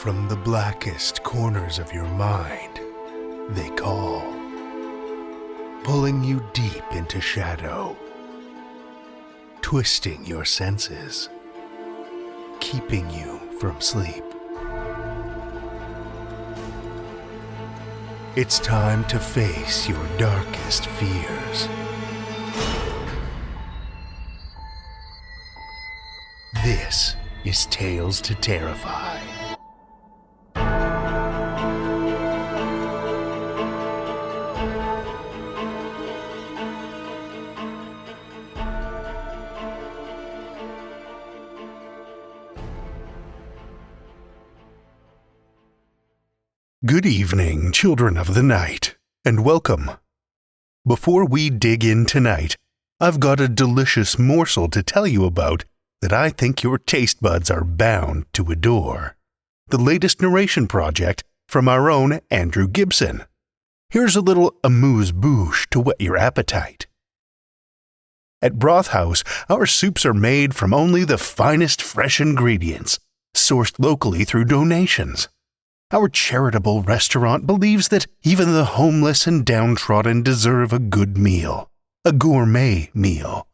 from the blackest corners of your mind, they call, pulling you deep into shadow, twisting your senses, keeping you from sleep. It's time to face your darkest fears. This is Tales to Terrify. Good evening, children of the night, and welcome. Before we dig in tonight, I've got a delicious morsel to tell you about that I think your taste buds are bound to adore. The latest narration project from our own Andrew Gibson. Here's a little amuse-bouche to whet your appetite. At Broth House, our soups are made from only the finest fresh ingredients, sourced locally through donations. Our charitable restaurant believes that even the homeless and downtrodden deserve a good meal, a gourmet meal.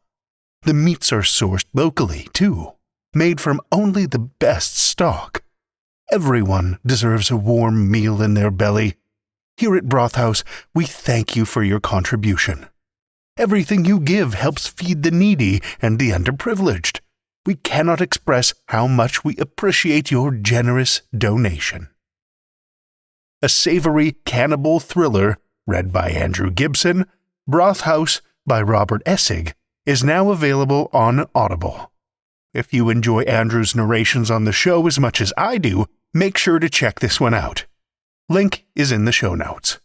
The meats are sourced locally, too, made from only the best stock. Everyone deserves a warm meal in their belly. Here at Broth House, we thank you for your contribution. Everything you give helps feed the needy and the underprivileged. We cannot express how much we appreciate your generous donation. A savory cannibal thriller, read by Andrew Gibson, Broth House by Robert Essig, is now available on Audible. If you enjoy Andrew's narrations on the show as much as I do, make sure to check this one out. Link is in the show notes.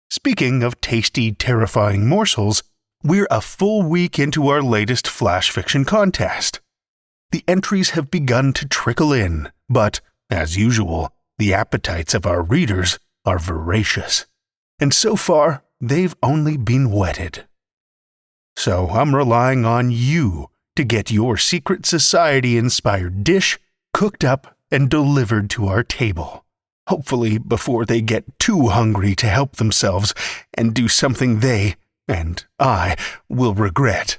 Speaking of tasty, terrifying morsels, we're a full week into our latest flash fiction contest. The entries have begun to trickle in, but, as usual, the appetites of our readers are voracious, and so far, they've only been whetted. So I'm relying on you to get your secret society-inspired dish cooked up and delivered to our table, hopefully before they get too hungry to help themselves and do something they, and I, will regret.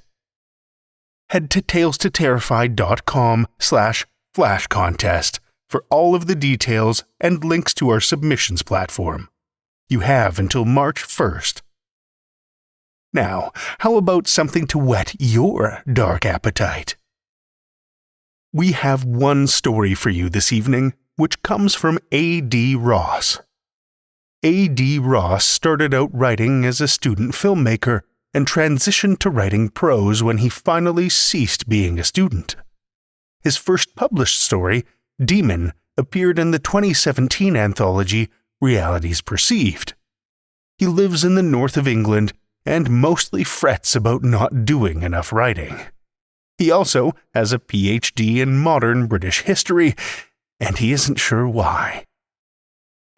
Head to talestoterrify.com/flash contest for all of the details and links to our submissions platform. You have until March 1st. Now, how about something to whet your dark appetite? We have one story for you this evening, which comes from A.D. Ross. A.D. Ross started out writing as a student filmmaker and transitioned to writing prose when he finally ceased being a student. His first published story, Demon, appeared in the 2017 anthology Realities Perceived. He lives in the north of England and mostly frets about not doing enough writing. He also has a PhD in modern British history, and he isn't sure why.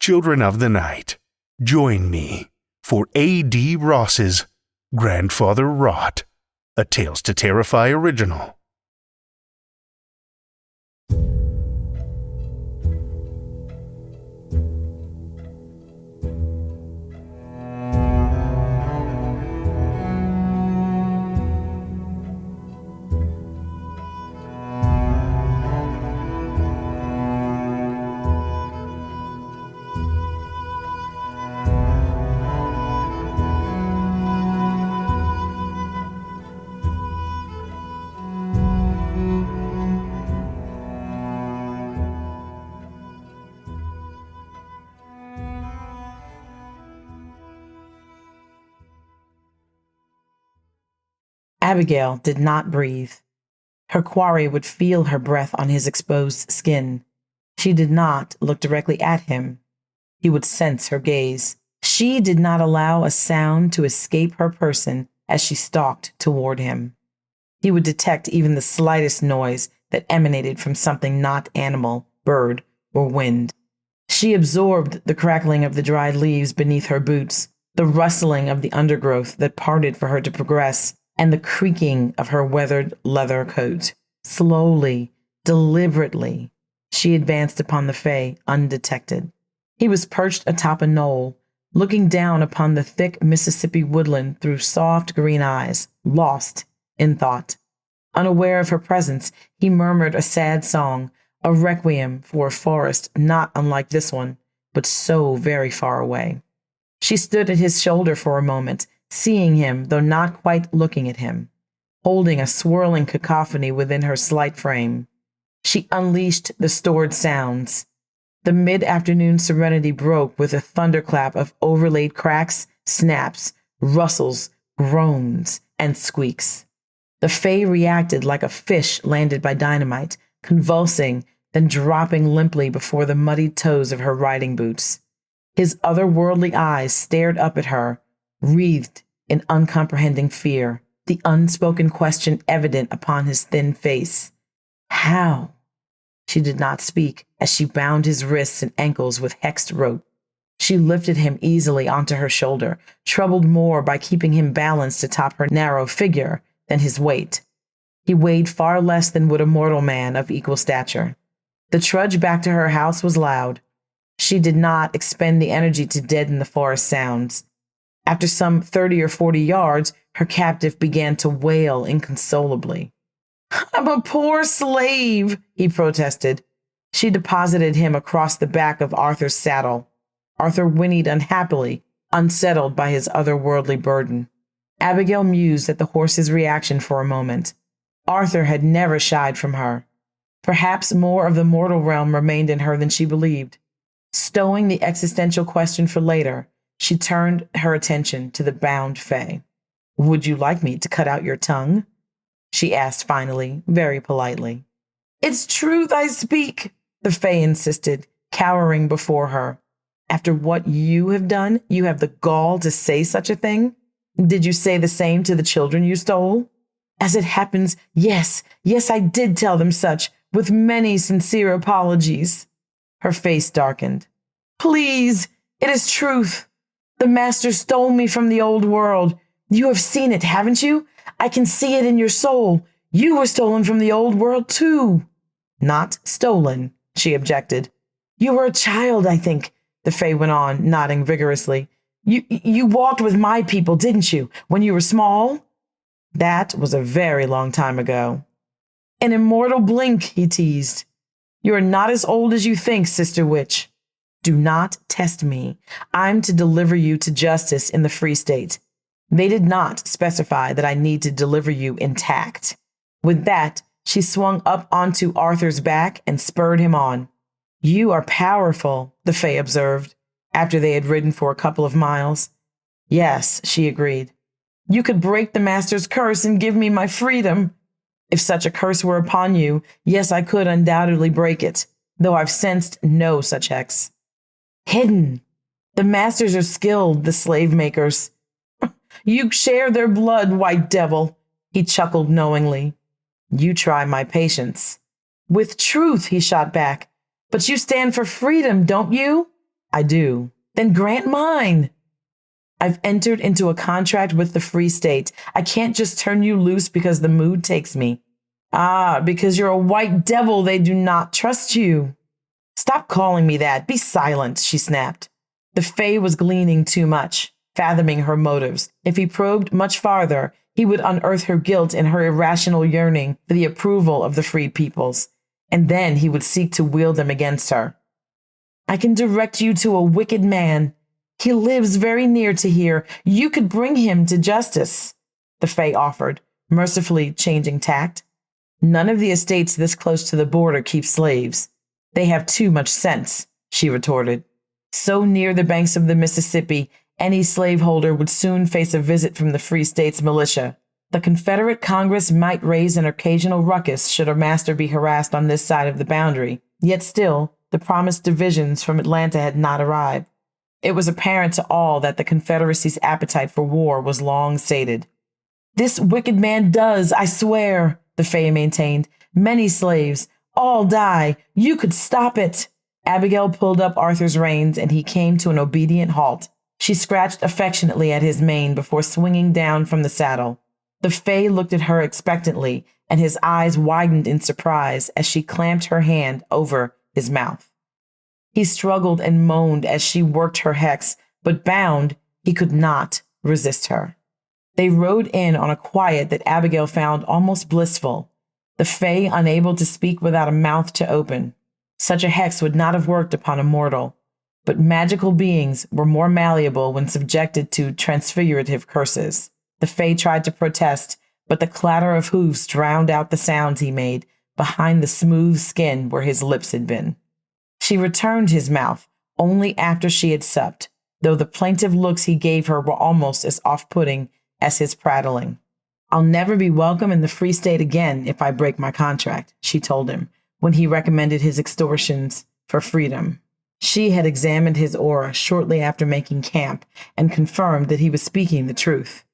Children of the night, join me for A.D. Ross's Grandfather Rot, a Tales to Terrify original. Abigail did not breathe. Her quarry would feel her breath on his exposed skin. She did not look directly at him. He would sense her gaze. She did not allow a sound to escape her person as she stalked toward him. He would detect even the slightest noise that emanated from something not animal, bird, or wind. She absorbed the crackling of the dried leaves beneath her boots, the rustling of the undergrowth that parted for her to progress, and the creaking of her weathered leather coat. Slowly, deliberately, She advanced upon the Fae, undetected. He was perched atop a knoll, looking down upon the thick Mississippi woodland through soft green eyes, lost in thought. Unaware of her presence, he murmured a sad song, a requiem for a forest not unlike this one, but so very far away. She stood at his shoulder for a moment, seeing him, though not quite looking at him, holding a swirling cacophony within her slight frame. She unleashed the stored sounds. The mid-afternoon serenity broke with a thunderclap of overlaid cracks, snaps, rustles, groans, and squeaks. The Fae reacted like a fish landed by dynamite, convulsing, then dropping limply before the muddied toes of her riding boots. His otherworldly eyes stared up at her, wreathed in uncomprehending fear, the unspoken question evident upon his thin face. How? She did not speak as she bound his wrists and ankles with hexed rope. She lifted him easily onto her shoulder, troubled more by keeping him balanced atop her narrow figure than his weight. He weighed far less than would a mortal man of equal stature. The trudge back to her house was loud. She did not expend the energy to deaden the forest sounds. After some 30 or 40 yards, her captive began to wail inconsolably. I'm a poor slave, he protested. She deposited him across the back of Arthur's saddle. Arthur whinnied unhappily, unsettled by his otherworldly burden. Abigail mused at the horse's reaction for a moment. Arthur had never shied from her. Perhaps more of the mortal realm remained in her than she believed. Stowing the existential question for later, she turned her attention to the bound Fae. Would you like me to cut out your tongue? She asked finally, very politely. It's truth I speak, the Fae insisted, cowering before her. After what you have done, you have the gall to say such a thing? Did you say the same to the children you stole? As it happens, yes, I did tell them such, with many sincere apologies. Her face darkened. Please, it is truth. The master stole me from the old world. You have seen it, haven't you? I can see it in your soul. You were stolen from the old world, too. Not stolen, she objected. You were a child, I think, the Fae went on, nodding vigorously. You walked with my people, didn't you, when you were small? That was a very long time ago. An immortal blink, he teased. You are not as old as you think, Sister Witch. Do not test me. I'm to deliver you to justice in the Free State. They did not specify that I need to deliver you intact. With that, she swung up onto Arthur's back and spurred him on. You are powerful, the Fae observed, after they had ridden for a couple of miles. Yes, she agreed. You could break the master's curse and give me my freedom. If such a curse were upon you, yes, I could undoubtedly break it, though I've sensed no such hex. Hidden. The masters are skilled, the slave makers. You share their blood, white devil, he chuckled knowingly. You try my patience. With truth, he shot back. But you stand for freedom, don't you? I do. Then grant mine. I've entered into a contract with the Free State. I can't just turn you loose because the mood takes me. Ah, because you're a white devil, they do not trust you. Stop calling me that. Be silent, she snapped. The Fae was gleaning too much, fathoming her motives. If he probed much farther, he would unearth her guilt and her irrational yearning for the approval of the freed peoples, and then he would seek to wield them against her. I can direct you to a wicked man. He lives very near to here. You could bring him to justice, the Fae offered, mercifully changing tact. None of the estates this close to the border keep slaves. They have too much sense, she retorted. So near the banks of the Mississippi, any slaveholder would soon face a visit from the Free State's militia. The Confederate Congress might raise an occasional ruckus should a master be harassed on this side of the boundary, yet still, the promised divisions from Atlanta had not arrived. It was apparent to all that the Confederacy's appetite for war was long sated. This wicked man does, I swear, the Fae maintained. Many slaves, all die. You could stop it. Abigail pulled up Arthur's reins, and he came to an obedient halt. She scratched affectionately at his mane before swinging down from the saddle. The Fae looked at her expectantly, and his eyes widened in surprise as she clamped her hand over his mouth. He struggled and moaned as she worked her hex, but bound, he could not resist her. They rode in on a quiet that Abigail found almost blissful, the Fae unable to speak without a mouth to open. Such a hex would not have worked upon a mortal, but magical beings were more malleable when subjected to transfigurative curses. The Fae tried to protest, but the clatter of hooves drowned out the sounds he made behind the smooth skin where his lips had been. She returned his mouth only after she had supped, though the plaintive looks he gave her were almost as off-putting as his prattling. "I'll never be welcome in the Free State again if I break my contract," she told him, when he recommended his extortions for freedom. She had examined his aura shortly after making camp and confirmed that he was speaking the truth.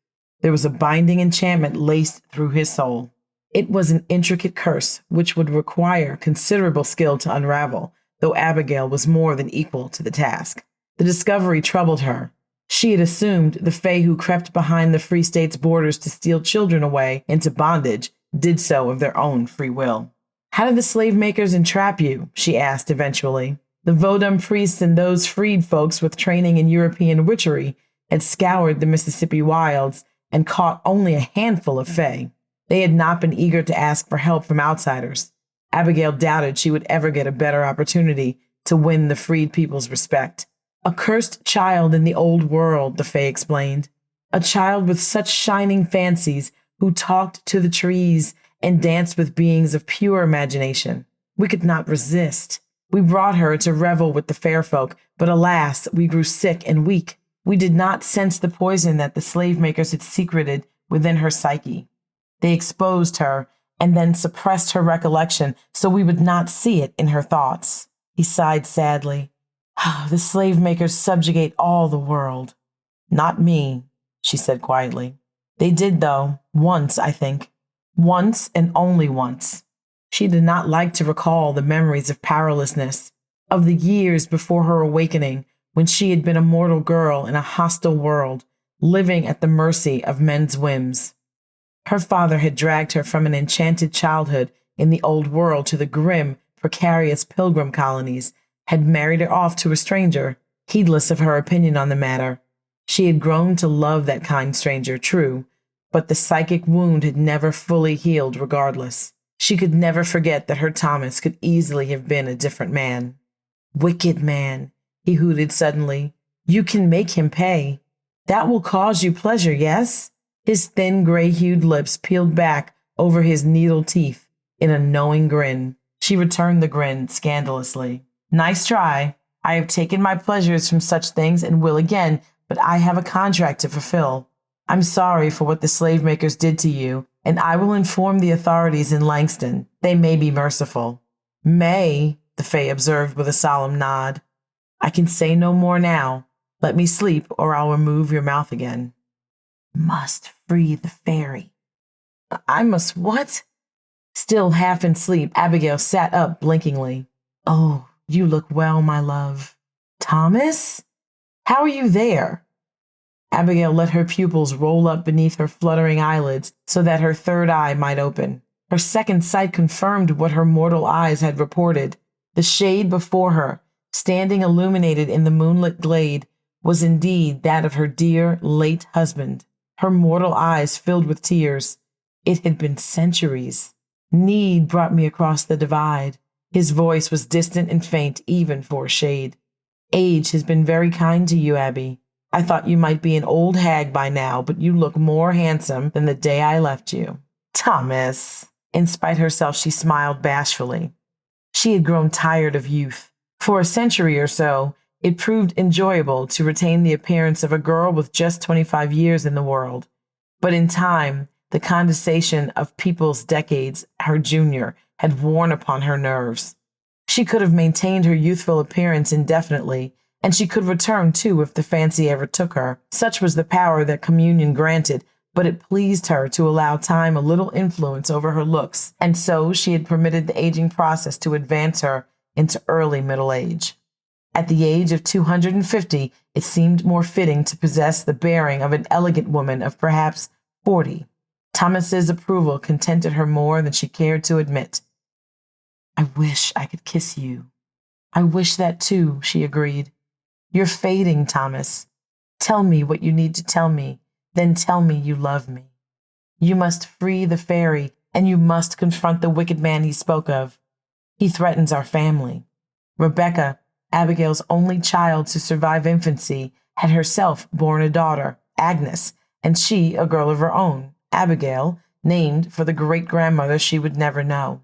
There was a binding enchantment laced through his soul. It was an intricate curse which would require considerable skill to unravel, though Abigail was more than equal to the task. The discovery troubled her. She had assumed the Fae who crept behind the Free State's borders to steal children away into bondage did so of their own free will. "How did the slave makers entrap you?" she asked eventually. The Vodun priests and those freed folks with training in European witchery had scoured the Mississippi wilds and caught only a handful of Fae. They had not been eager to ask for help from outsiders. Abigail doubted she would ever get a better opportunity to win the freed people's respect. "A cursed child in the old world," the Fae explained. "A child with such shining fancies who talked to the trees and danced with beings of pure imagination. We could not resist. We brought her to revel with the fair folk, but alas, we grew sick and weak. We did not sense the poison that the slave makers had secreted within her psyche. They exposed her and then suppressed her recollection so we would not see it in her thoughts." He sighed sadly. "The slave makers subjugate all the world." "Not me," she said quietly. "They did, though, once, I think. Once and only once." She did not like to recall the memories of powerlessness, of the years before her awakening when she had been a mortal girl in a hostile world, living at the mercy of men's whims. Her father had dragged her from an enchanted childhood in the old world to the grim, precarious pilgrim colonies, had married her off to a stranger, heedless of her opinion on the matter. She had grown to love that kind stranger, true, but the psychic wound had never fully healed regardless. She could never forget that her Thomas could easily have been a different man. "Wicked man," he hooted suddenly. "You can make him pay. That will cause you pleasure, yes?" His thin, gray-hued lips peeled back over his needle teeth in a knowing grin. She returned the grin scandalously. "Nice try. I have taken my pleasures from such things and will again, but I have a contract to fulfill. I'm sorry for what the slave makers did to you, and I will inform the authorities in Langston. They may be merciful." "May," the Fae observed with a solemn nod. "I can say no more now. Let me sleep, or I'll remove your mouth again." "Must free the fairy." "I must what?" Still half in sleep, Abigail sat up blinkingly. "Oh, you look well, my love." "Thomas? How are you there?" Abigail let her pupils roll up beneath her fluttering eyelids so that her third eye might open. Her second sight confirmed what her mortal eyes had reported. The shade before her, standing illuminated in the moonlit glade, was indeed that of her dear, late husband. Her mortal eyes filled with tears. It had been centuries. "Need brought me across the divide." His voice was distant and faint even for a shade. "Age has been very kind to you, Abby. I thought you might be an old hag by now, but you look more handsome than the day I left you." "Thomas!" In spite of herself, she smiled bashfully. She had grown tired of youth. For a century or so, it proved enjoyable to retain the appearance of a girl with just 25 years in the world. But in time, the condensation of people's decades, her junior, had worn upon her nerves. She could have maintained her youthful appearance indefinitely, and she could return too if the fancy ever took her. Such was the power that communion granted, but it pleased her to allow time a little influence over her looks, and so she had permitted the aging process to advance her into early middle age. At the age of 250, it seemed more fitting to possess the bearing of an elegant woman of perhaps 40. Thomas's approval contented her more than she cared to admit. "I wish I could kiss you," I wish that too, she agreed. You're fading, Thomas. Tell me what you need to tell me, then tell me you love me. You must free the fairy, and you must confront the wicked man he spoke of. He threatens our family. Rebecca, Abigail's only child to survive infancy, had herself borne a daughter, Agnes, and she a girl of her own, Abigail, named for the great-grandmother she would never know.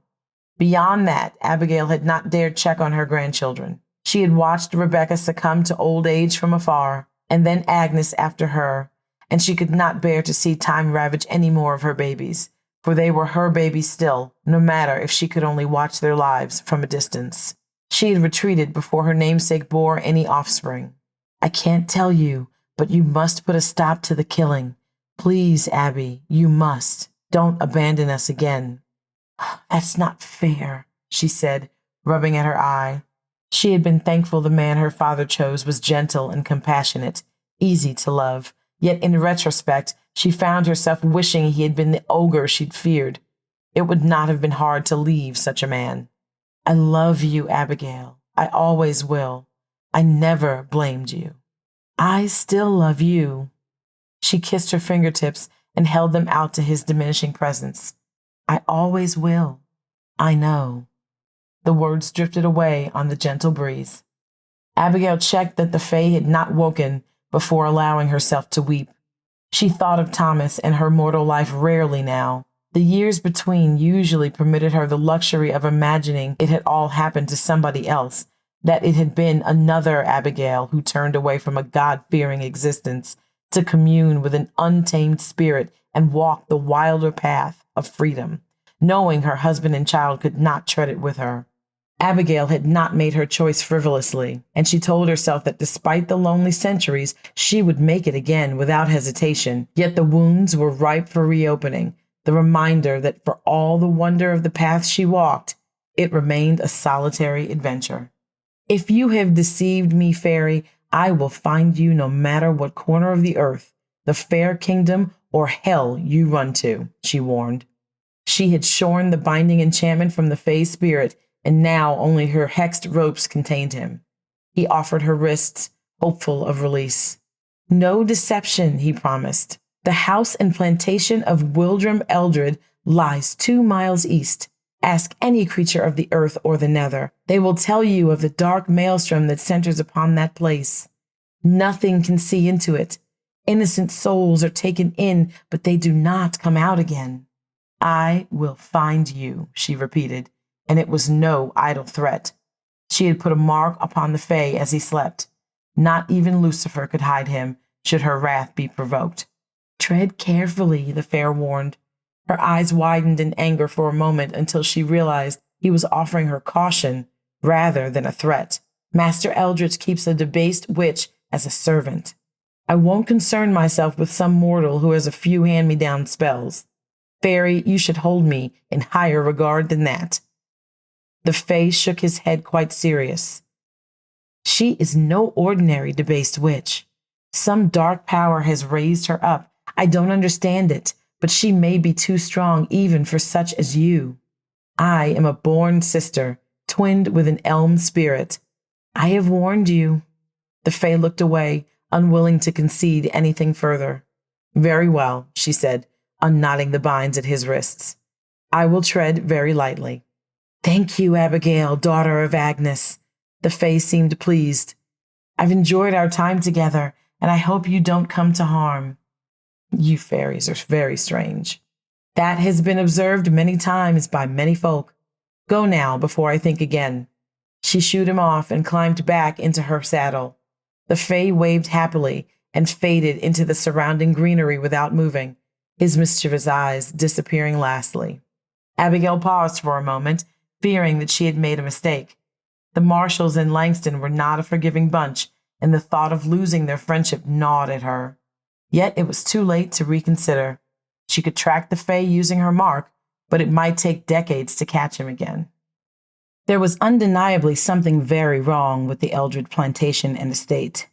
Beyond that, Abigail had not dared check on her grandchildren. She had watched Rebecca succumb to old age from afar, and then Agnes after her, and she could not bear to see time ravage any more of her babies, for they were her babies still, no matter if she could only watch their lives from a distance. She had retreated before her namesake bore any offspring. I can't tell you, but you must put a stop to the killing. Please, Abby, you must. Don't abandon us again. That's not fair, she said, rubbing at her eye. She had been thankful the man her father chose was gentle and compassionate, easy to love, yet in retrospect, she found herself wishing he had been the ogre she'd feared. It would not have been hard to leave such a man. I love you, Abigail. I always will. I never blamed you. I still love you. She kissed her fingertips and held them out to his diminishing presence. I always will. I know. The words drifted away on the gentle breeze. Abigail checked that the fae had not woken before allowing herself to weep. She thought of Thomas and her mortal life rarely now. The years between usually permitted her the luxury of imagining it had all happened to somebody else, that it had been another Abigail who turned away from a God-fearing existence to commune with an untamed spirit and walk the wilder path of freedom, knowing her husband and child could not tread it with her. Abigail had not made her choice frivolously, and she told herself that despite the lonely centuries, she would make it again without hesitation. Yet the wounds were ripe for reopening, the reminder that for all the wonder of the path she walked, it remained a solitary adventure. If you have deceived me, fairy, I will find you no matter what corner of the earth, the fair kingdom or hell you run to, she warned. She had shorn the binding enchantment from the fae's spirit, and now only her hexed ropes contained him. He offered her wrists, hopeful of release. No deception, he promised. The house and plantation of Wildrum Eldred lies 2 miles east. Ask any creature of the earth or the nether. They will tell you of the dark maelstrom that centers upon that place. Nothing can see into it. Innocent souls are taken in, but they do not come out again. I will find you, she repeated, and it was no idle threat. She had put a mark upon the fae as he slept. Not even Lucifer could hide him, should her wrath be provoked. Tread carefully, the fair warned. Her eyes widened in anger for a moment until she realized he was offering her caution rather than a threat. Master Eldritch keeps a debased witch as a servant. I won't concern myself with some mortal who has a few hand-me-down spells. Fairy, you should hold me in higher regard than that. The fae shook his head quite serious. She is no ordinary debased witch. Some dark power has raised her up. I don't understand it, but she may be too strong even for such as you. I am a born sister, twinned with an elm spirit. I have warned you. The fae looked away, unwilling to concede anything further. Very well, she said, unknotting the binds at his wrists. I will tread very lightly. Thank you, Abigail, daughter of Agnes. The fae seemed pleased. I've enjoyed our time together, and I hope you don't come to harm. You fairies are very strange. That has been observed many times by many folk. Go now, before I think again. She shooed him off and climbed back into her saddle. The fae waved happily and faded into the surrounding greenery without moving, his mischievous eyes disappearing lastly. Abigail paused for a moment, fearing that she had made a mistake. The Marshalls and Langston were not a forgiving bunch, and the thought of losing their friendship gnawed at her. Yet it was too late to reconsider. She could track the fae using her mark, but it might take decades to catch him again. There was undeniably something very wrong with the Eldred plantation and estate.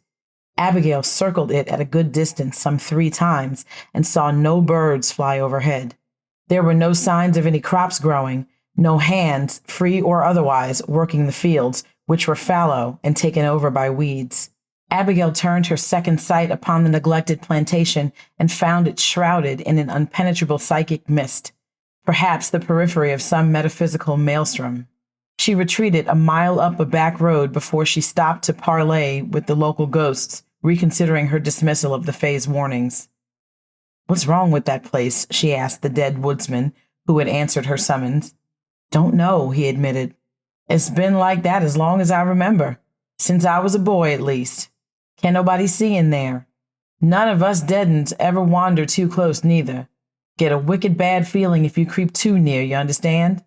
Abigail circled it at a good distance some 3 times and saw no birds fly overhead. There were no signs of any crops growing, no hands, free or otherwise, working the fields, which were fallow and taken over by weeds. Abigail turned her second sight upon the neglected plantation and found it shrouded in an impenetrable psychic mist, perhaps the periphery of some metaphysical maelstrom. She retreated a mile up a back road before she stopped to parley with the local ghosts, reconsidering her dismissal of the Fae's warnings. "What's wrong with that place?" she asked the dead woodsman who had answered her summons. "Don't know," he admitted. "It's been like that as long as I remember. Since I was a boy, at least. Can't nobody see in there. None of us dead uns ever wander too close, neither. Get a wicked bad feeling if you creep too near, you understand?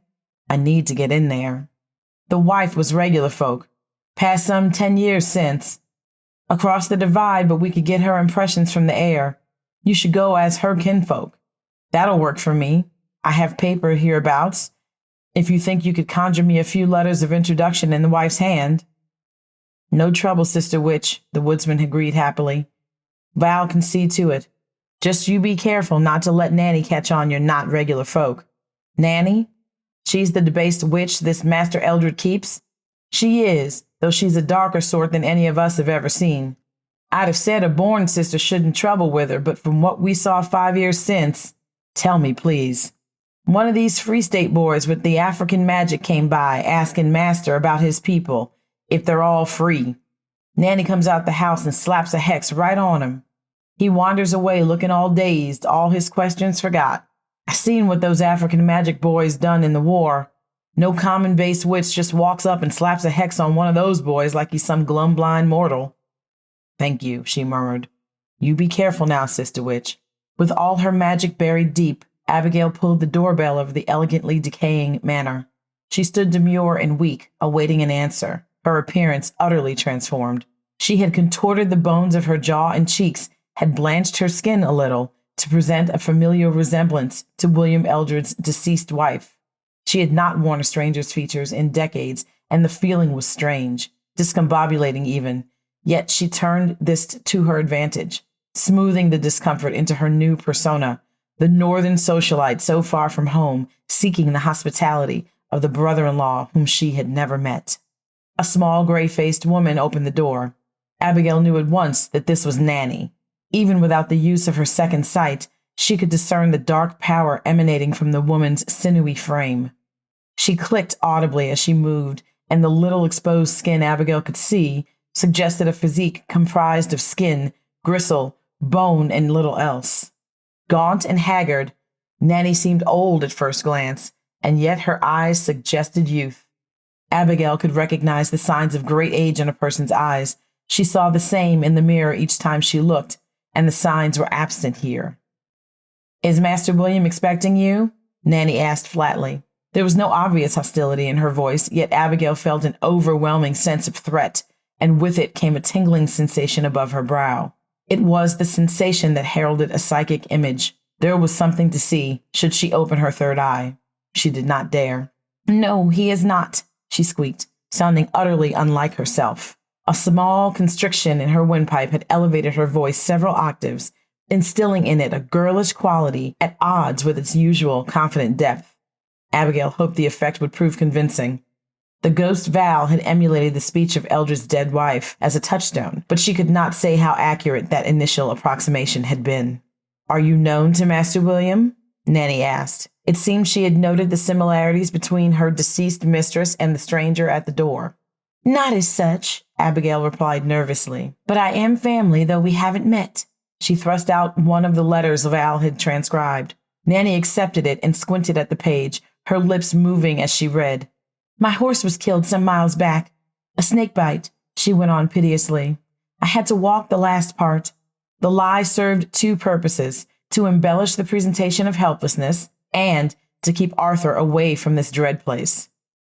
I need to get in there. The wife was regular folk. Passed some 10 years since. Across the divide, but we could get her impressions from the air. You should go as her kinfolk. That'll work for me. I have paper hereabouts, if you think you could conjure me a few letters of introduction in the wife's hand." "No trouble, Sister Witch," the woodsman agreed happily. "Val can see to it. Just you be careful not to let Nanny catch on you're not regular folk." "Nanny? She's the debased witch this Master Eldred keeps?" "She is, though she's a darker sort than any of us have ever seen. I'd have said a born sister shouldn't trouble with her, but from what we saw 5 years since—" "Tell me, please." "One of these Free State boys with the African magic came by, asking Master about his people, if they're all free. Nanny comes out the house and slaps a hex right on him. He wanders away looking all dazed, all his questions forgot. I seen what those African magic boys done in the war. No common base witch just walks up and slaps a hex on one of those boys like he's some glum blind mortal." "Thank you," she murmured. "You be careful now, Sister Witch." With all her magic buried deep, Abigail pulled the doorbell of the elegantly decaying manor. She stood demure and weak, awaiting an answer, her appearance utterly transformed. She had contorted the bones of her jaw and cheeks, had blanched her skin a little, to present a familiar resemblance to William Eldred's deceased wife. She had not worn a stranger's features in decades, and the feeling was strange, discombobulating even, yet she turned this to her advantage, smoothing the discomfort into her new persona, the northern socialite so far from home, seeking the hospitality of the brother-in-law whom she had never met. A small, gray-faced woman opened the door. Abigail knew at once that this was Nanny. Even without the use of her second sight, she could discern the dark power emanating from the woman's sinewy frame. She clicked audibly as she moved, and the little exposed skin Abigail could see suggested a physique comprised of skin, gristle, bone, and little else. Gaunt and haggard, Nanny seemed old at first glance, and yet her eyes suggested youth. Abigail could recognize the signs of great age in a person's eyes. She saw the same in the mirror each time she looked, and the signs were absent here. "Is Master William expecting you?" Nanny asked flatly. There was no obvious hostility in her voice, yet Abigail felt an overwhelming sense of threat, and with it came a tingling sensation above her brow. It was the sensation that heralded a psychic image. There was something to see, should she open her third eye. She did not dare. "No, he is not," she squeaked, sounding utterly unlike herself. A small constriction in her windpipe had elevated her voice several octaves, instilling in it a girlish quality at odds with its usual confident depth. Abigail hoped the effect would prove convincing. The ghost Val had emulated the speech of Eldred's dead wife as a touchstone, but she could not say how accurate that initial approximation had been. "Are you known to Master William?" Nanny asked. It seemed she had noted the similarities between her deceased mistress and the stranger at the door. "Not as such," Abigail replied nervously, "but I am family, though we haven't met." She thrust out one of the letters Val had transcribed. Nanny accepted it and squinted at the page, her lips moving as she read. "My horse was killed some miles back. A snake bite," she went on piteously. "I had to walk the last part." The lie served two purposes: to embellish the presentation of helplessness and to keep Arthur away from this dread place.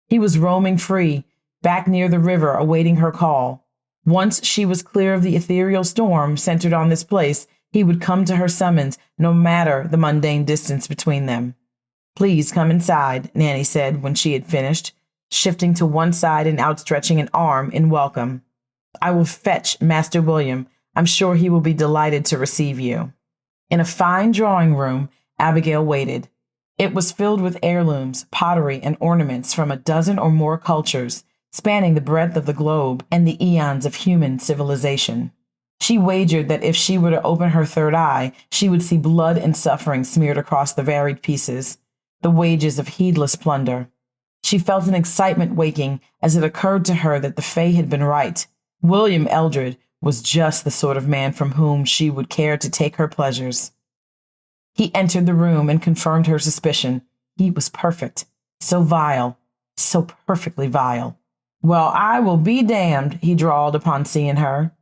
He was roaming free, back near the river awaiting her call. Once she was clear of the ethereal storm centered on this place, he would come to her summons, no matter the mundane distance between them. "Please come inside," Nanny said when she had finished, shifting to one side and outstretching an arm in welcome. "I will fetch Master William. I'm sure he will be delighted to receive you." In a fine drawing room, Abigail waited. It was filled with heirlooms, pottery, and ornaments from a dozen or more cultures, spanning the breadth of the globe and the eons of human civilization. She wagered that if she were to open her third eye, she would see blood and suffering smeared across the varied pieces, the wages of heedless plunder. She felt an excitement waking as it occurred to her that the Fae had been right. William Eldred was just the sort of man from whom she would care to take her pleasures. He entered the room and confirmed her suspicion. He was perfect, so vile, so perfectly vile. "Well, I will be damned," he drawled upon seeing her.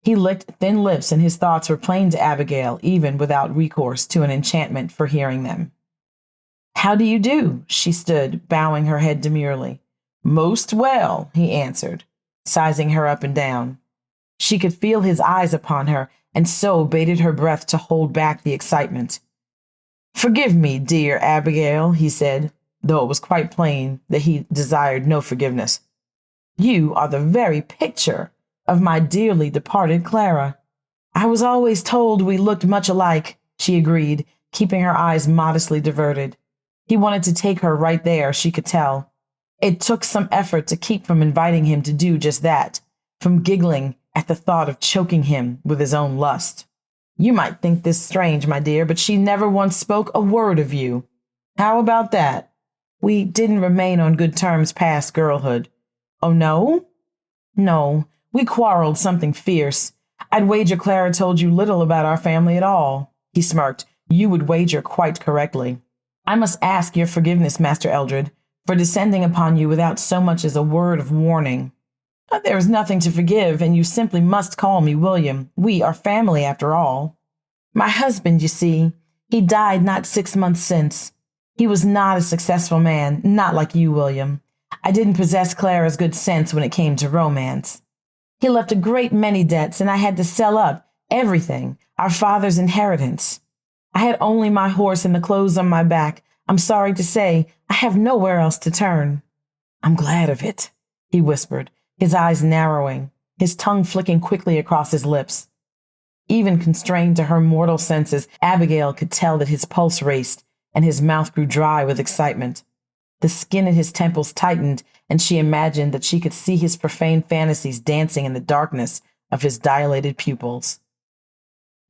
He licked thin lips, and his thoughts were plain to Abigail, even without recourse to an enchantment for hearing them. "How do you do?" She stood, bowing her head demurely. "Most well," he answered, sizing her up and down. She could feel his eyes upon her, and so bated her breath to hold back the excitement. "Forgive me, dear Abigail," he said, though it was quite plain that he desired no forgiveness. "You are the very picture of my dearly departed Clara." "I was always told we looked much alike," she agreed, keeping her eyes modestly diverted. He wanted to take her right there, she could tell. It took some effort to keep from inviting him to do just that, from giggling at the thought of choking him with his own lust. "You might think this strange, my dear, but she never once spoke a word of you." "How about that?" "We didn't remain on good terms past girlhood." "Oh, no?" "No. We quarreled something fierce. I'd wager Clara told you little about our family at all." He smirked. "You would wager quite correctly. I must ask your forgiveness, Master Eldred, for descending upon you without so much as a word of warning." "There is nothing to forgive, and you simply must call me William. We are family, after all." "My husband, you see, he died not 6 months since. He was not a successful man, not like you, William. I didn't possess Clara's good sense when it came to romance. He left a great many debts, and I had to sell up everything, our father's inheritance. I had only my horse and the clothes on my back. I'm sorry to say I have nowhere else to turn." "I'm glad of it," he whispered, his eyes narrowing, his tongue flicking quickly across his lips. Even constrained to her mortal senses, Abigail could tell that his pulse raced and his mouth grew dry with excitement. The skin at his temples tightened, and she imagined that she could see his profane fantasies dancing in the darkness of his dilated pupils.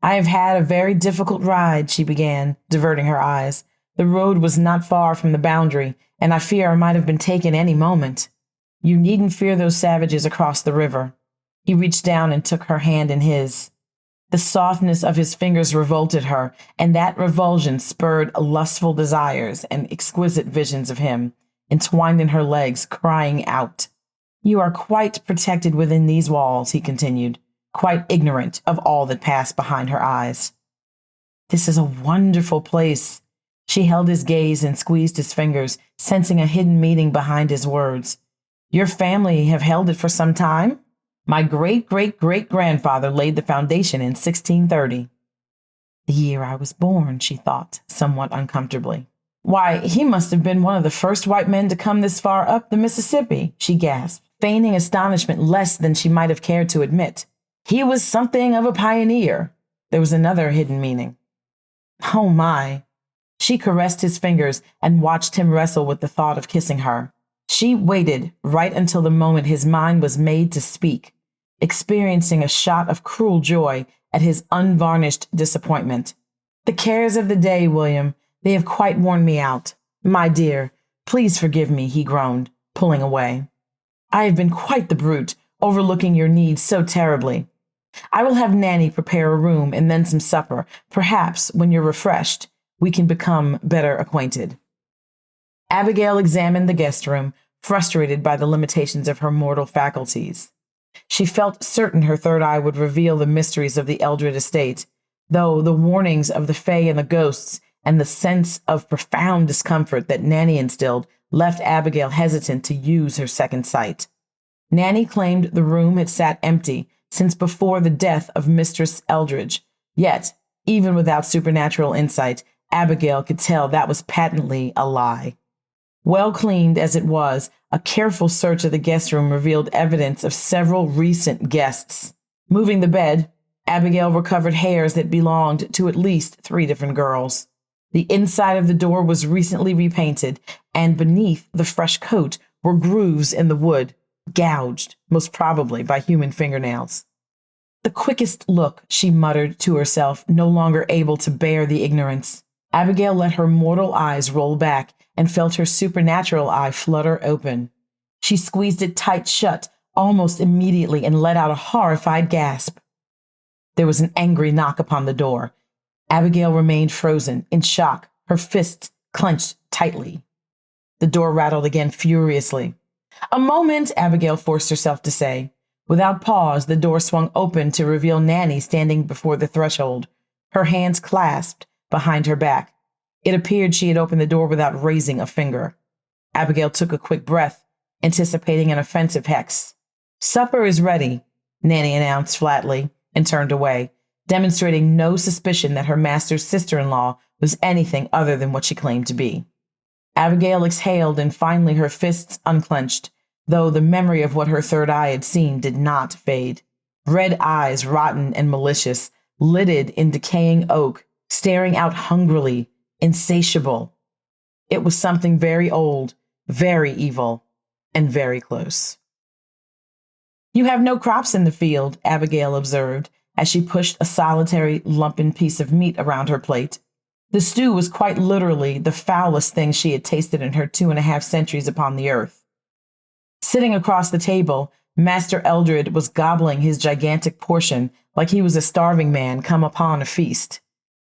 "I have had a very difficult ride," she began, diverting her eyes. "The road was not far from the boundary, and I fear I might have been taken any moment. You needn't fear those savages across the river." He reached down and took her hand in his. The softness of his fingers revolted her, and that revulsion spurred lustful desires and exquisite visions of him, entwined in her legs, crying out. "You are quite protected within these walls," he continued, quite ignorant of all that passed behind her eyes. "This is a wonderful place." She held his gaze and squeezed his fingers, sensing a hidden meaning behind his words. "Your family have held it for some time?" "My great-great-great-grandfather laid the foundation in 1630. "The year I was born," she thought, somewhat uncomfortably. "Why, he must have been one of the first white men to come this far up the Mississippi," she gasped, feigning astonishment less than she might have cared to admit. "He was something of a pioneer." There was another hidden meaning. "Oh, my." She caressed his fingers and watched him wrestle with the thought of kissing her. She waited right until the moment his mind was made to speak, experiencing a shot of cruel joy at his unvarnished disappointment. "The cares of the day, William, they have quite worn me out. My dear, please forgive me," he groaned, pulling away. "I have been quite the brute, overlooking your needs so terribly. I will have Nanny prepare a room and then some supper. Perhaps, when you're refreshed, we can become better acquainted." Abigail examined the guest room, frustrated by the limitations of her mortal faculties. She felt certain her third eye would reveal the mysteries of the Eldred estate, though the warnings of the Fae and the ghosts and the sense of profound discomfort that Nanny instilled left Abigail hesitant to use her second sight. Nanny claimed the room had sat empty since before the death of Mistress Eldridge, yet, even without supernatural insight, Abigail could tell that was patently a lie. Well cleaned as it was, a careful search of the guest room revealed evidence of several recent guests. Moving the bed, Abigail recovered hairs that belonged to at least 3 different girls. The inside of the door was recently repainted, and beneath the fresh coat were grooves in the wood, gouged, most probably by human fingernails. The quickest look, she muttered to herself, no longer able to bear the ignorance. Abigail let her mortal eyes roll back and felt her supernatural eye flutter open. She squeezed it tight shut almost immediately and let out a horrified gasp. There was an angry knock upon the door. Abigail remained frozen, in shock, her fists clenched tightly. The door rattled again furiously. "A moment," Abigail forced herself to say. Without pause, the door swung open to reveal Nanny standing before the threshold, her hands clasped behind her back. It appeared she had opened the door without raising a finger. Abigail took a quick breath, anticipating an offensive hex. "Supper is ready," Nanny announced flatly, and turned away, demonstrating no suspicion that her master's sister-in-law was anything other than what she claimed to be. Abigail exhaled, and finally her fists unclenched, though the memory of what her third eye had seen did not fade. Red eyes, rotten and malicious, lidded in decaying oak, staring out hungrily, insatiable. It was something very old, very evil, and very close. "You have no crops in the field," Abigail observed, as she pushed a solitary, lumpen piece of meat around her plate. The stew was quite literally the foulest thing she had tasted in her 2.5 centuries upon the earth. Sitting across the table, Master Eldred was gobbling his gigantic portion like he was a starving man come upon a feast.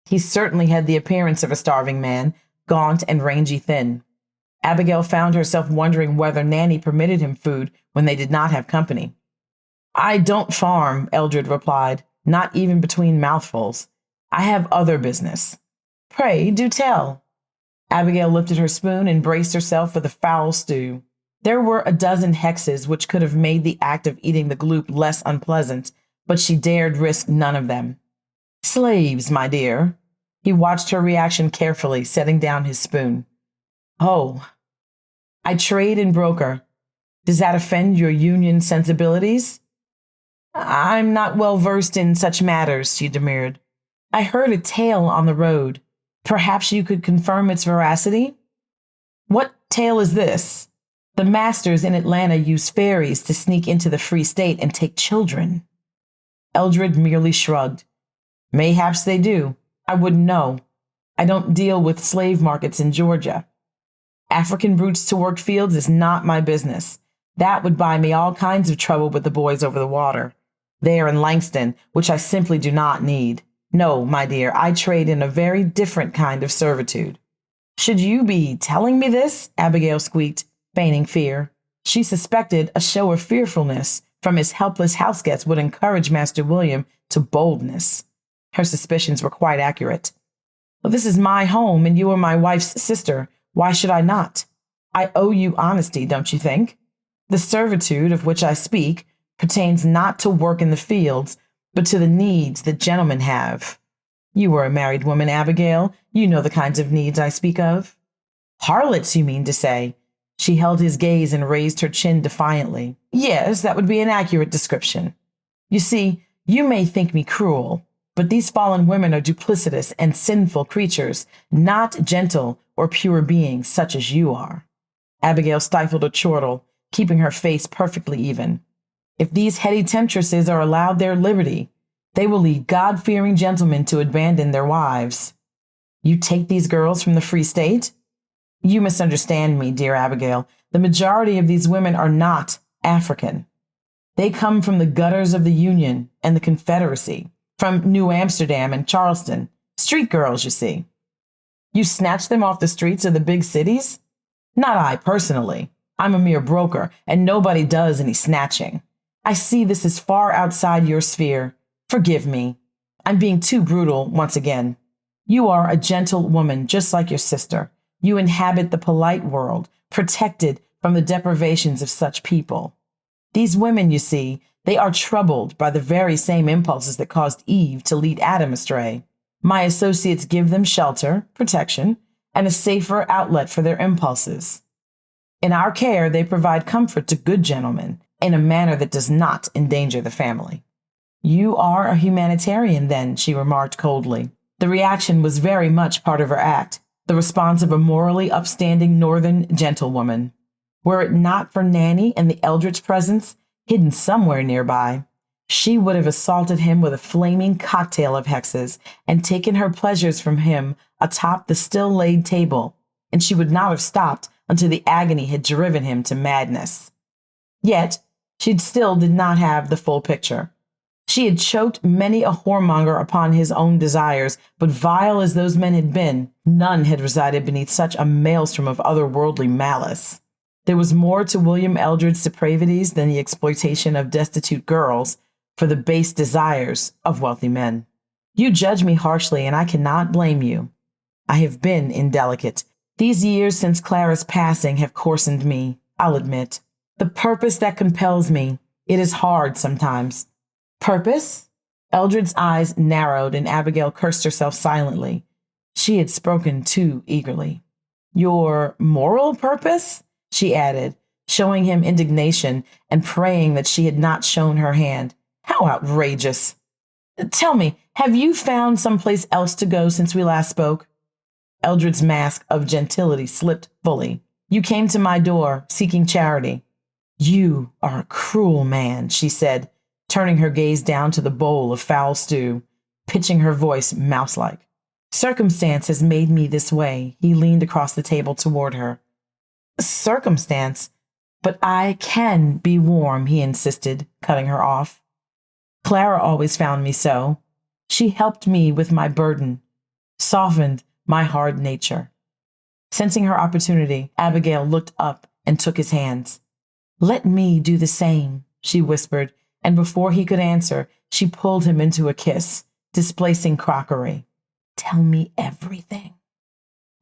He certainly had the appearance of a starving man, gaunt and rangy thin. Abigail found herself wondering whether Nanny permitted him food when they did not have company. "I don't farm," Eldred replied, "not even between mouthfuls. I have other business." "Pray, do tell." Abigail lifted her spoon and braced herself for the foul stew. There were a dozen hexes which could have made the act of eating the gloop less unpleasant, but she dared risk none of them. "Slaves, my dear." He watched her reaction carefully, setting down his spoon. "Oh, I trade and broker. Does that offend your union sensibilities?" "I'm not well versed in such matters," she demurred. "I heard a tale on the road. Perhaps you could confirm its veracity?" "What tale is this?" "The masters in Atlanta use fairies to sneak into the Free State and take children." Eldred merely shrugged. "Mayhaps they do. I wouldn't know. I don't deal with slave markets in Georgia. African brutes to work fields is not my business. That would buy me all kinds of trouble with the boys over the water. There in Langston, which I simply do not need. No, my dear, I trade in a very different kind of servitude." "Should you be telling me this?" Abigail squeaked, feigning fear. She suspected a show of fearfulness from his helpless house guests would encourage Master William to boldness. Her suspicions were quite accurate. "Well, this is my home, and you are my wife's sister. Why should I not? I owe you honesty, don't you think? The servitude of which I speak pertains not to work in the fields, but to the needs that gentlemen have. You are a married woman, Abigail. You know the kinds of needs I speak of." "Harlots, you mean to say?" She held his gaze and raised her chin defiantly. "Yes, that would be an accurate description. You see, you may think me cruel, but these fallen women are duplicitous and sinful creatures, not gentle or pure beings such as you are." Abigail stifled a chortle, keeping her face perfectly even. "If these heady temptresses are allowed their liberty, they will lead God-fearing gentlemen to abandon their wives." "You take these girls from the Free State?" "You misunderstand me, dear Abigail. The majority of these women are not African. They come from the gutters of the Union and the Confederacy, from New Amsterdam and Charleston. Street girls, you see." "You snatch them off the streets of the big cities?" "Not I, personally. I'm a mere broker, and nobody does any snatching. I see this is far outside your sphere. Forgive me. I'm being too brutal once again. You are a gentle woman, just like your sister. You inhabit the polite world, protected from the deprivations of such people. These women, you see, they are troubled by the very same impulses that caused Eve to lead Adam astray. My associates give them shelter, protection, and a safer outlet for their impulses. In our care, they provide comfort to good gentlemen in a manner that does not endanger the family." "You are a humanitarian, then," she remarked coldly. The reaction was very much part of her act, the response of a morally upstanding northern gentlewoman. Were it not for Nanny and the Eldritch presence, hidden somewhere nearby, she would have assaulted him with a flaming cocktail of hexes and taken her pleasures from him atop the still laid table, and she would not have stopped until the agony had driven him to madness. Yet, she still did not have the full picture. She had choked many a whoremonger upon his own desires, but vile as those men had been, none had resided beneath such a maelstrom of otherworldly malice. There was more to William Eldred's depravities than the exploitation of destitute girls for the base desires of wealthy men. You judge me harshly, and I cannot blame you. I have been indelicate. These years since Clara's passing have coarsened me, I'll admit. The purpose that compels me, it is hard sometimes. Purpose? Eldred's eyes narrowed, and Abigail cursed herself silently. She had spoken too eagerly. Your moral purpose? She added, showing him indignation and praying that she had not shown her hand. How outrageous! Tell me, have you found someplace else to go since we last spoke? Eldred's mask of gentility slipped fully. You came to my door, seeking charity. You are a cruel man, she said, turning her gaze down to the bowl of foul stew, pitching her voice mouse-like. Circumstance has made me this way. He leaned across the table toward her. Circumstance? But I can be warm, he insisted, cutting her off. Clara always found me so. She helped me with my burden, softened my hard nature. Sensing her opportunity, Abigail looked up and took his hands. Let me do the same, she whispered, and before he could answer, she pulled him into a kiss, displacing crockery. Tell me everything.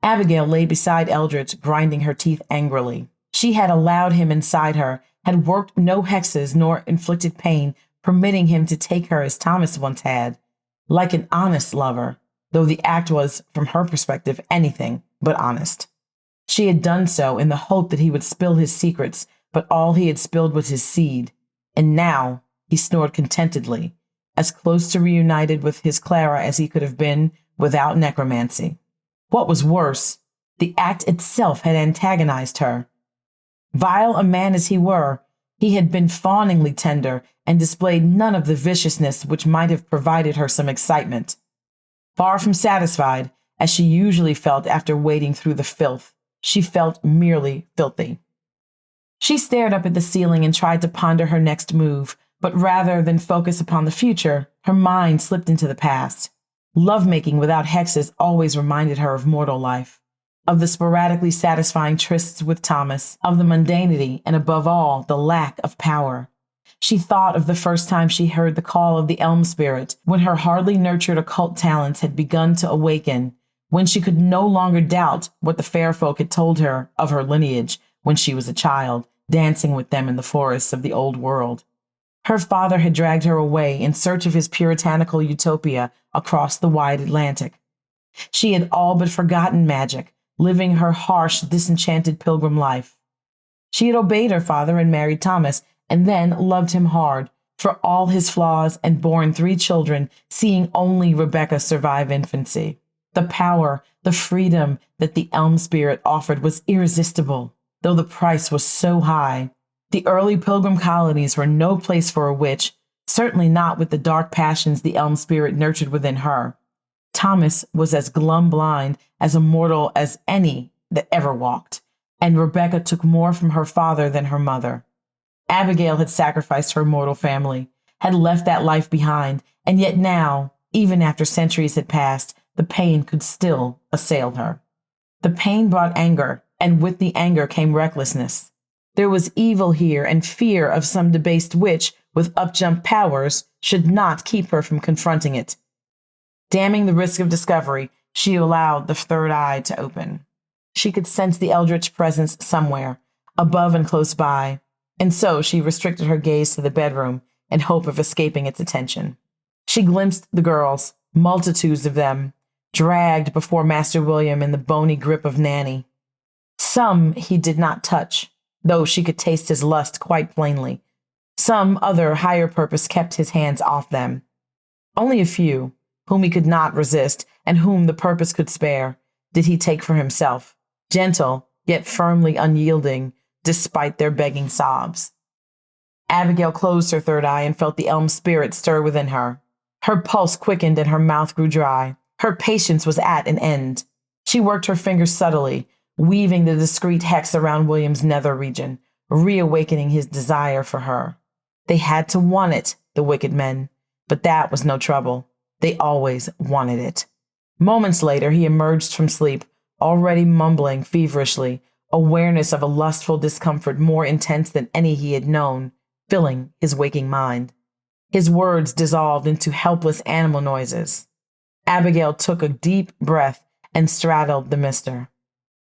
Abigail lay beside Eldred, grinding her teeth angrily. She had allowed him inside her, had worked no hexes nor inflicted pain, permitting him to take her as Thomas once had, like an honest lover, though the act was, from her perspective, anything but honest. She had done so in the hope that he would spill his secrets, but all he had spilled was his seed, and now he snored contentedly, as close to reunited with his Clara as he could have been without necromancy. What was worse, the act itself had antagonized her. Vile a man as he were, he had been fawningly tender and displayed none of the viciousness which might have provided her some excitement. Far from satisfied, as she usually felt after wading through the filth, she felt merely filthy. She stared up at the ceiling and tried to ponder her next move, but rather than focus upon the future, her mind slipped into the past. Lovemaking without hexes always reminded her of mortal life, of the sporadically satisfying trysts with Thomas, of the mundanity, and above all, the lack of power. She thought of the first time she heard the call of the elm spirit, when her hardly nurtured occult talents had begun to awaken, when she could no longer doubt what the fair folk had told her of her lineage when she was a child, dancing with them in the forests of the old world. Her father had dragged her away in search of his puritanical utopia across the wide Atlantic. She had all but forgotten magic, living her harsh, disenchanted pilgrim life. She had obeyed her father and married Thomas, and then loved him hard, for all his flaws, and borne 3 children, seeing only Rebecca survive infancy. The power, the freedom that the elm spirit offered was irresistible, though the price was so high. The early pilgrim colonies were no place for a witch, certainly not with the dark passions the elm spirit nurtured within her. Thomas was as glum-blind as a mortal as any that ever walked, and Rebecca took more from her father than her mother. Abigail had sacrificed her mortal family, had left that life behind, and yet now, even after centuries had passed, the pain could still assail her. The pain brought anger, and with the anger came recklessness. There was evil here, and fear of some debased witch with up-jump powers should not keep her from confronting it. Damning the risk of discovery, she allowed the third eye to open. She could sense the eldritch presence somewhere, above and close by, and so she restricted her gaze to the bedroom in hope of escaping its attention. She glimpsed the girls, multitudes of them, dragged before Master William in the bony grip of Nanny. Some he did not touch, though she could taste his lust quite plainly. Some other higher purpose kept his hands off them. Only a few, whom he could not resist, and whom the purpose could spare, did he take for himself, gentle, yet firmly unyielding, despite their begging sobs. Abigail closed her third eye and felt the elm spirit stir within her. Her pulse quickened and her mouth grew dry. Her patience was at an end. She worked her fingers subtly, weaving the discreet hex around William's nether region, reawakening his desire for her. They had to want it, the wicked men, but that was no trouble. They always wanted it. Moments later, he emerged from sleep, already mumbling feverishly, awareness of a lustful discomfort more intense than any he had known, filling his waking mind. His words dissolved into helpless animal noises. Abigail took a deep breath and straddled the mister.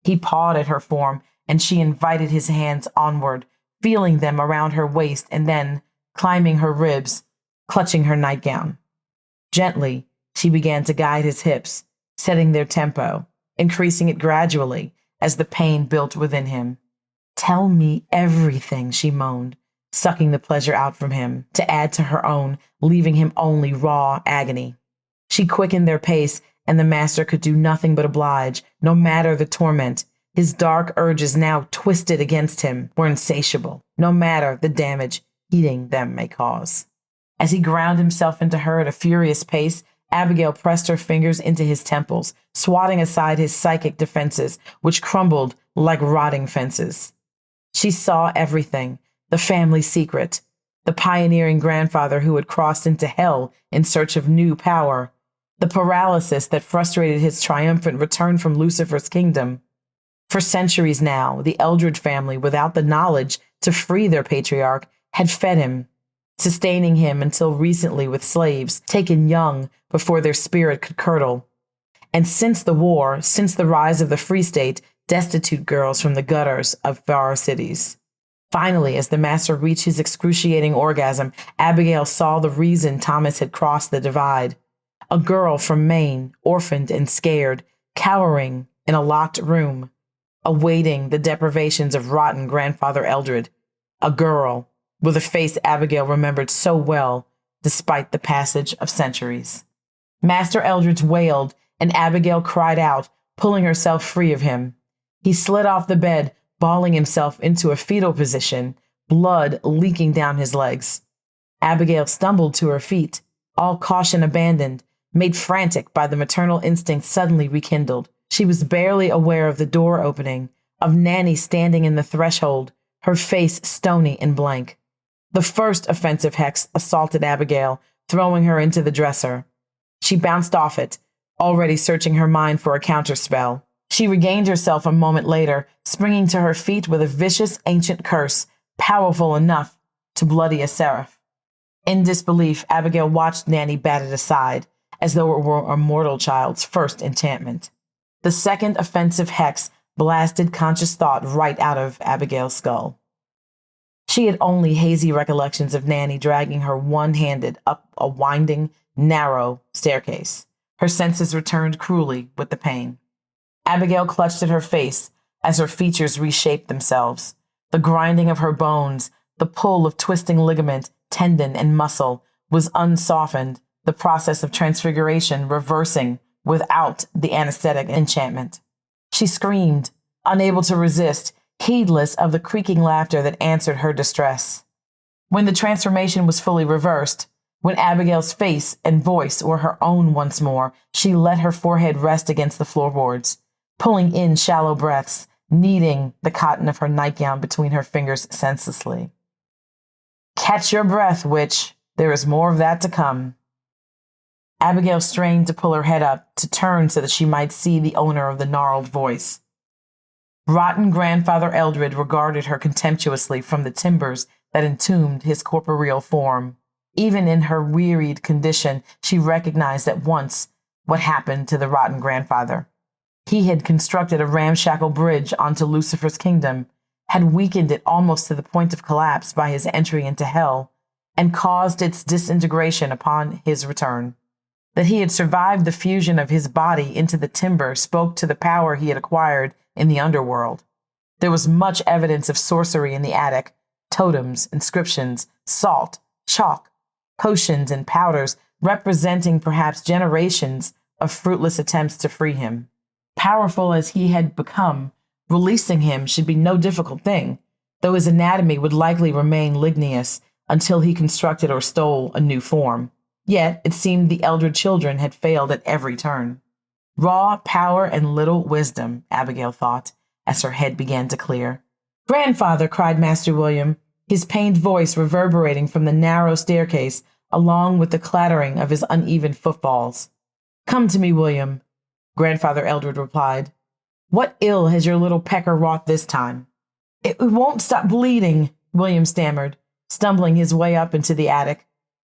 He pawed at her form, and she invited his hands onward, feeling them around her waist and then, climbing her ribs, clutching her nightgown. Gently, she began to guide his hips, setting their tempo, increasing it gradually as the pain built within him. "Tell me everything," she moaned, sucking the pleasure out from him, to add to her own, leaving him only raw agony. She quickened their pace, and the master could do nothing but oblige, no matter the torment. His dark urges, now twisted against him, were insatiable, no matter the damage heeding them may cause. As he ground himself into her at a furious pace, Abigail pressed her fingers into his temples, swatting aside his psychic defenses, which crumbled like rotting fences. She saw everything, the family secret, the pioneering grandfather who had crossed into hell in search of new power, the paralysis that frustrated his triumphant return from Lucifer's kingdom. For centuries now, the Eldred family, without the knowledge to free their patriarch, had fed him, sustaining him until recently with slaves, taken young before their spirit could curdle. And since the war, since the rise of the Free State, destitute girls from the gutters of far cities. Finally, as the master reached his excruciating orgasm, Abigail saw the reason Thomas had crossed the divide. A girl from Maine, orphaned and scared, cowering in a locked room, awaiting the deprivations of rotten Grandfather Eldred. A girl with a face Abigail remembered so well, despite the passage of centuries. Master Eldred wailed, and Abigail cried out, pulling herself free of him. He slid off the bed, balling himself into a fetal position, blood leaking down his legs. Abigail stumbled to her feet, all caution abandoned, made frantic by the maternal instinct suddenly rekindled. She was barely aware of the door opening, of Nanny standing in the threshold, her face stony and blank. The first offensive hex assaulted Abigail, throwing her into the dresser. She bounced off it, already searching her mind for a counterspell. She regained herself a moment later, springing to her feet with a vicious ancient curse, powerful enough to bloody a seraph. In disbelief, Abigail watched Nanny bat it aside, as though it were a mortal child's first enchantment. The second offensive hex blasted conscious thought right out of Abigail's skull. She had only hazy recollections of Nanny dragging her one-handed up a winding, narrow staircase. Her senses returned cruelly with the pain. Abigail clutched at her face as her features reshaped themselves. The grinding of her bones, the pull of twisting ligament, tendon, and muscle was unsoftened, the process of transfiguration reversing without the anesthetic enchantment. She screamed, unable to resist, heedless of the creaking laughter that answered her distress. When the transformation was fully reversed, when Abigail's face and voice were her own once more, she let her forehead rest against the floorboards, pulling in shallow breaths, kneading the cotton of her nightgown between her fingers senselessly. "Catch your breath, witch. There is more of that to come." Abigail strained to pull her head up, to turn so that she might see the owner of the gnarled voice. Rotten Grandfather Eldred regarded her contemptuously from the timbers that entombed his corporeal form. Even in her wearied condition, she recognized at once what happened to the rotten grandfather. He had constructed a ramshackle bridge onto Lucifer's kingdom, had weakened it almost to the point of collapse by his entry into hell, and caused its disintegration upon his return. That he had survived the fusion of his body into the timber spoke to the power he had acquired in the underworld. There was much evidence of sorcery in the attic, totems, inscriptions, salt, chalk, potions, and powders representing perhaps generations of fruitless attempts to free him. Powerful as he had become, releasing him should be no difficult thing. though his anatomy would likely remain ligneous until he constructed or stole a new form. Yet it seemed the Eldred children had failed at every turn. Raw power and little wisdom, Abigail thought, as her head began to clear. "Grandfather," cried Master William, his pained voice reverberating from the narrow staircase along with the clattering of his uneven footfalls. "Come to me, William," Grandfather Eldred replied. "What ill has your little pecker wrought this time?" It won't stop bleeding," William stammered, stumbling his way up into the attic.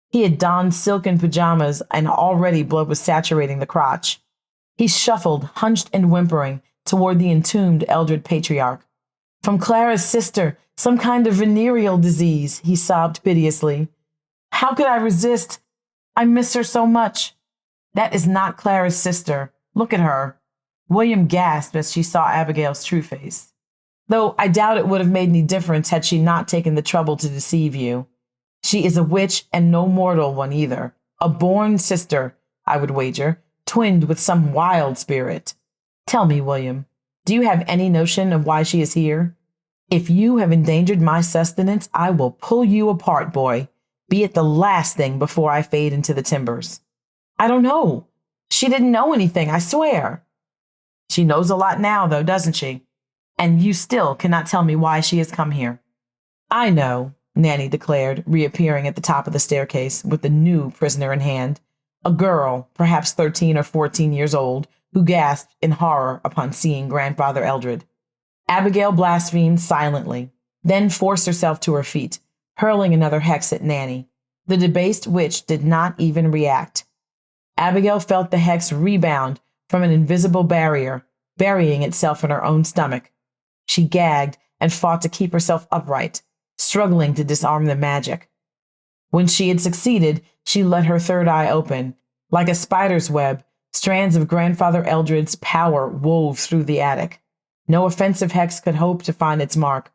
He had donned silken pajamas, and already blood was saturating the crotch. He shuffled, hunched and whimpering, toward the entombed Eldred patriarch. "From Clara's sister, some kind of venereal disease," he sobbed piteously. "How could I resist? I miss her so much." "That is not Clara's sister. Look at her." William gasped as she saw Abigail's true face. "Though I doubt it would have made any difference had she not taken the trouble to deceive you. She is a witch, and no mortal one either. A born sister, I would wager, twinned with some wild spirit. Tell me, William, do you have any notion of why she is here? If you have endangered my sustenance, I will pull you apart, boy, be it the last thing before I fade into the timbers." "I don't know. She didn't know anything, I swear." "She knows a lot now, though, doesn't she? And you still cannot tell me why she has come here." "I know," Nanny declared, reappearing at the top of the staircase with the new prisoner in hand, a girl, perhaps 13 or 14 years old, who gasped in horror upon seeing Grandfather Eldred. Abigail blasphemed silently, then forced herself to her feet, hurling another hex at Nanny. The debased witch did not even react. Abigail felt the hex rebound from an invisible barrier, burying itself in her own stomach. She gagged and fought to keep herself upright, struggling to disarm the magic. When she had succeeded, she let her third eye open. Like a spider's web, strands of Grandfather Eldred's power wove through the attic. No offensive hex could hope to find its mark.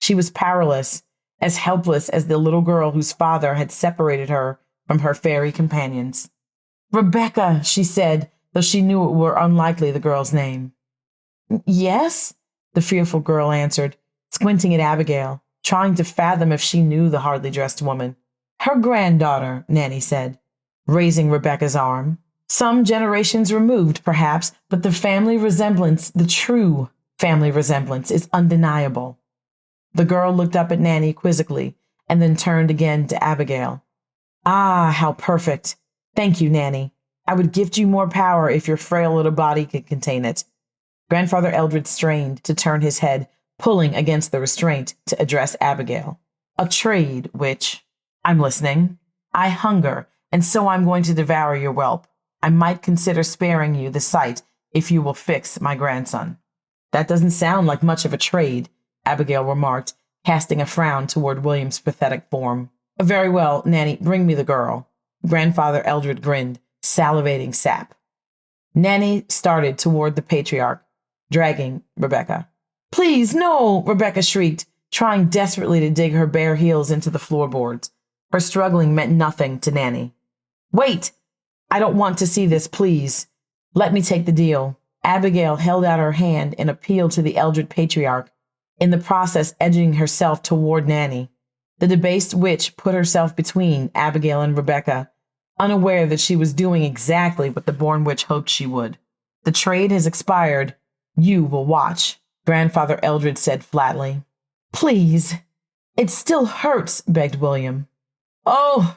She was powerless, as helpless as the little girl whose father had separated her from her fairy companions. "Rebecca," she said, though she knew it were unlikely the girl's name. "Yes?" the fearful girl answered, squinting at Abigail, trying to fathom if she knew the hardly dressed woman. "Her granddaughter," Nanny said, raising Rebecca's arm. "Some generations removed, perhaps, but the family resemblance, the true family resemblance, is undeniable." The girl looked up at Nanny quizzically and then turned again to Abigail. "Ah, how perfect. Thank you, Nanny. I would gift you more power if your frail little body could contain it." Grandfather Eldred strained to turn his head, pulling against the restraint to address Abigail. "A trade, witch. I'm listening. I hunger, and so I'm going to devour your whelp. I might consider sparing you the sight if you will fix my grandson." "That doesn't sound like much of a trade," Abigail remarked, casting a frown toward William's pathetic form. "Very well, Nanny, bring me the girl." Grandfather Eldred grinned, salivating sap. Nanny started toward the patriarch, dragging Rebecca. "Please, no!" Rebecca shrieked, trying desperately to dig her bare heels into the floorboards. Her struggling meant nothing to Nanny. "Wait! I don't want to see this, please. Let me take the deal." Abigail held out her hand in appeal to the Eldred patriarch, in the process edging herself toward Nanny. The debased witch put herself between Abigail and Rebecca, unaware that she was doing exactly what the born witch hoped she would. "The trade has expired. You will watch," Grandfather Eldred said flatly. "Please." "It still hurts," begged William. "Oh!"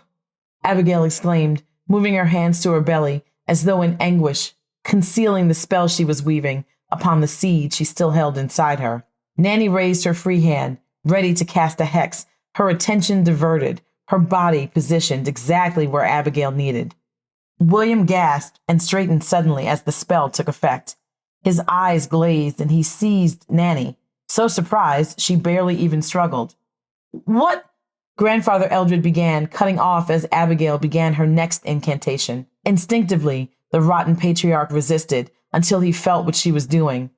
Abigail exclaimed, moving her hands to her belly as though in anguish, concealing the spell she was weaving upon the seed she still held inside her. Nanny raised her free hand, ready to cast a hex, her attention diverted, her body positioned exactly where Abigail needed. William gasped and straightened suddenly as the spell took effect. His eyes glazed and he seized Nanny, so surprised she barely even struggled. "What?" Grandfather Eldred began, cutting off as Abigail began her next incantation. Instinctively, the rotten patriarch resisted until he felt what she was doing.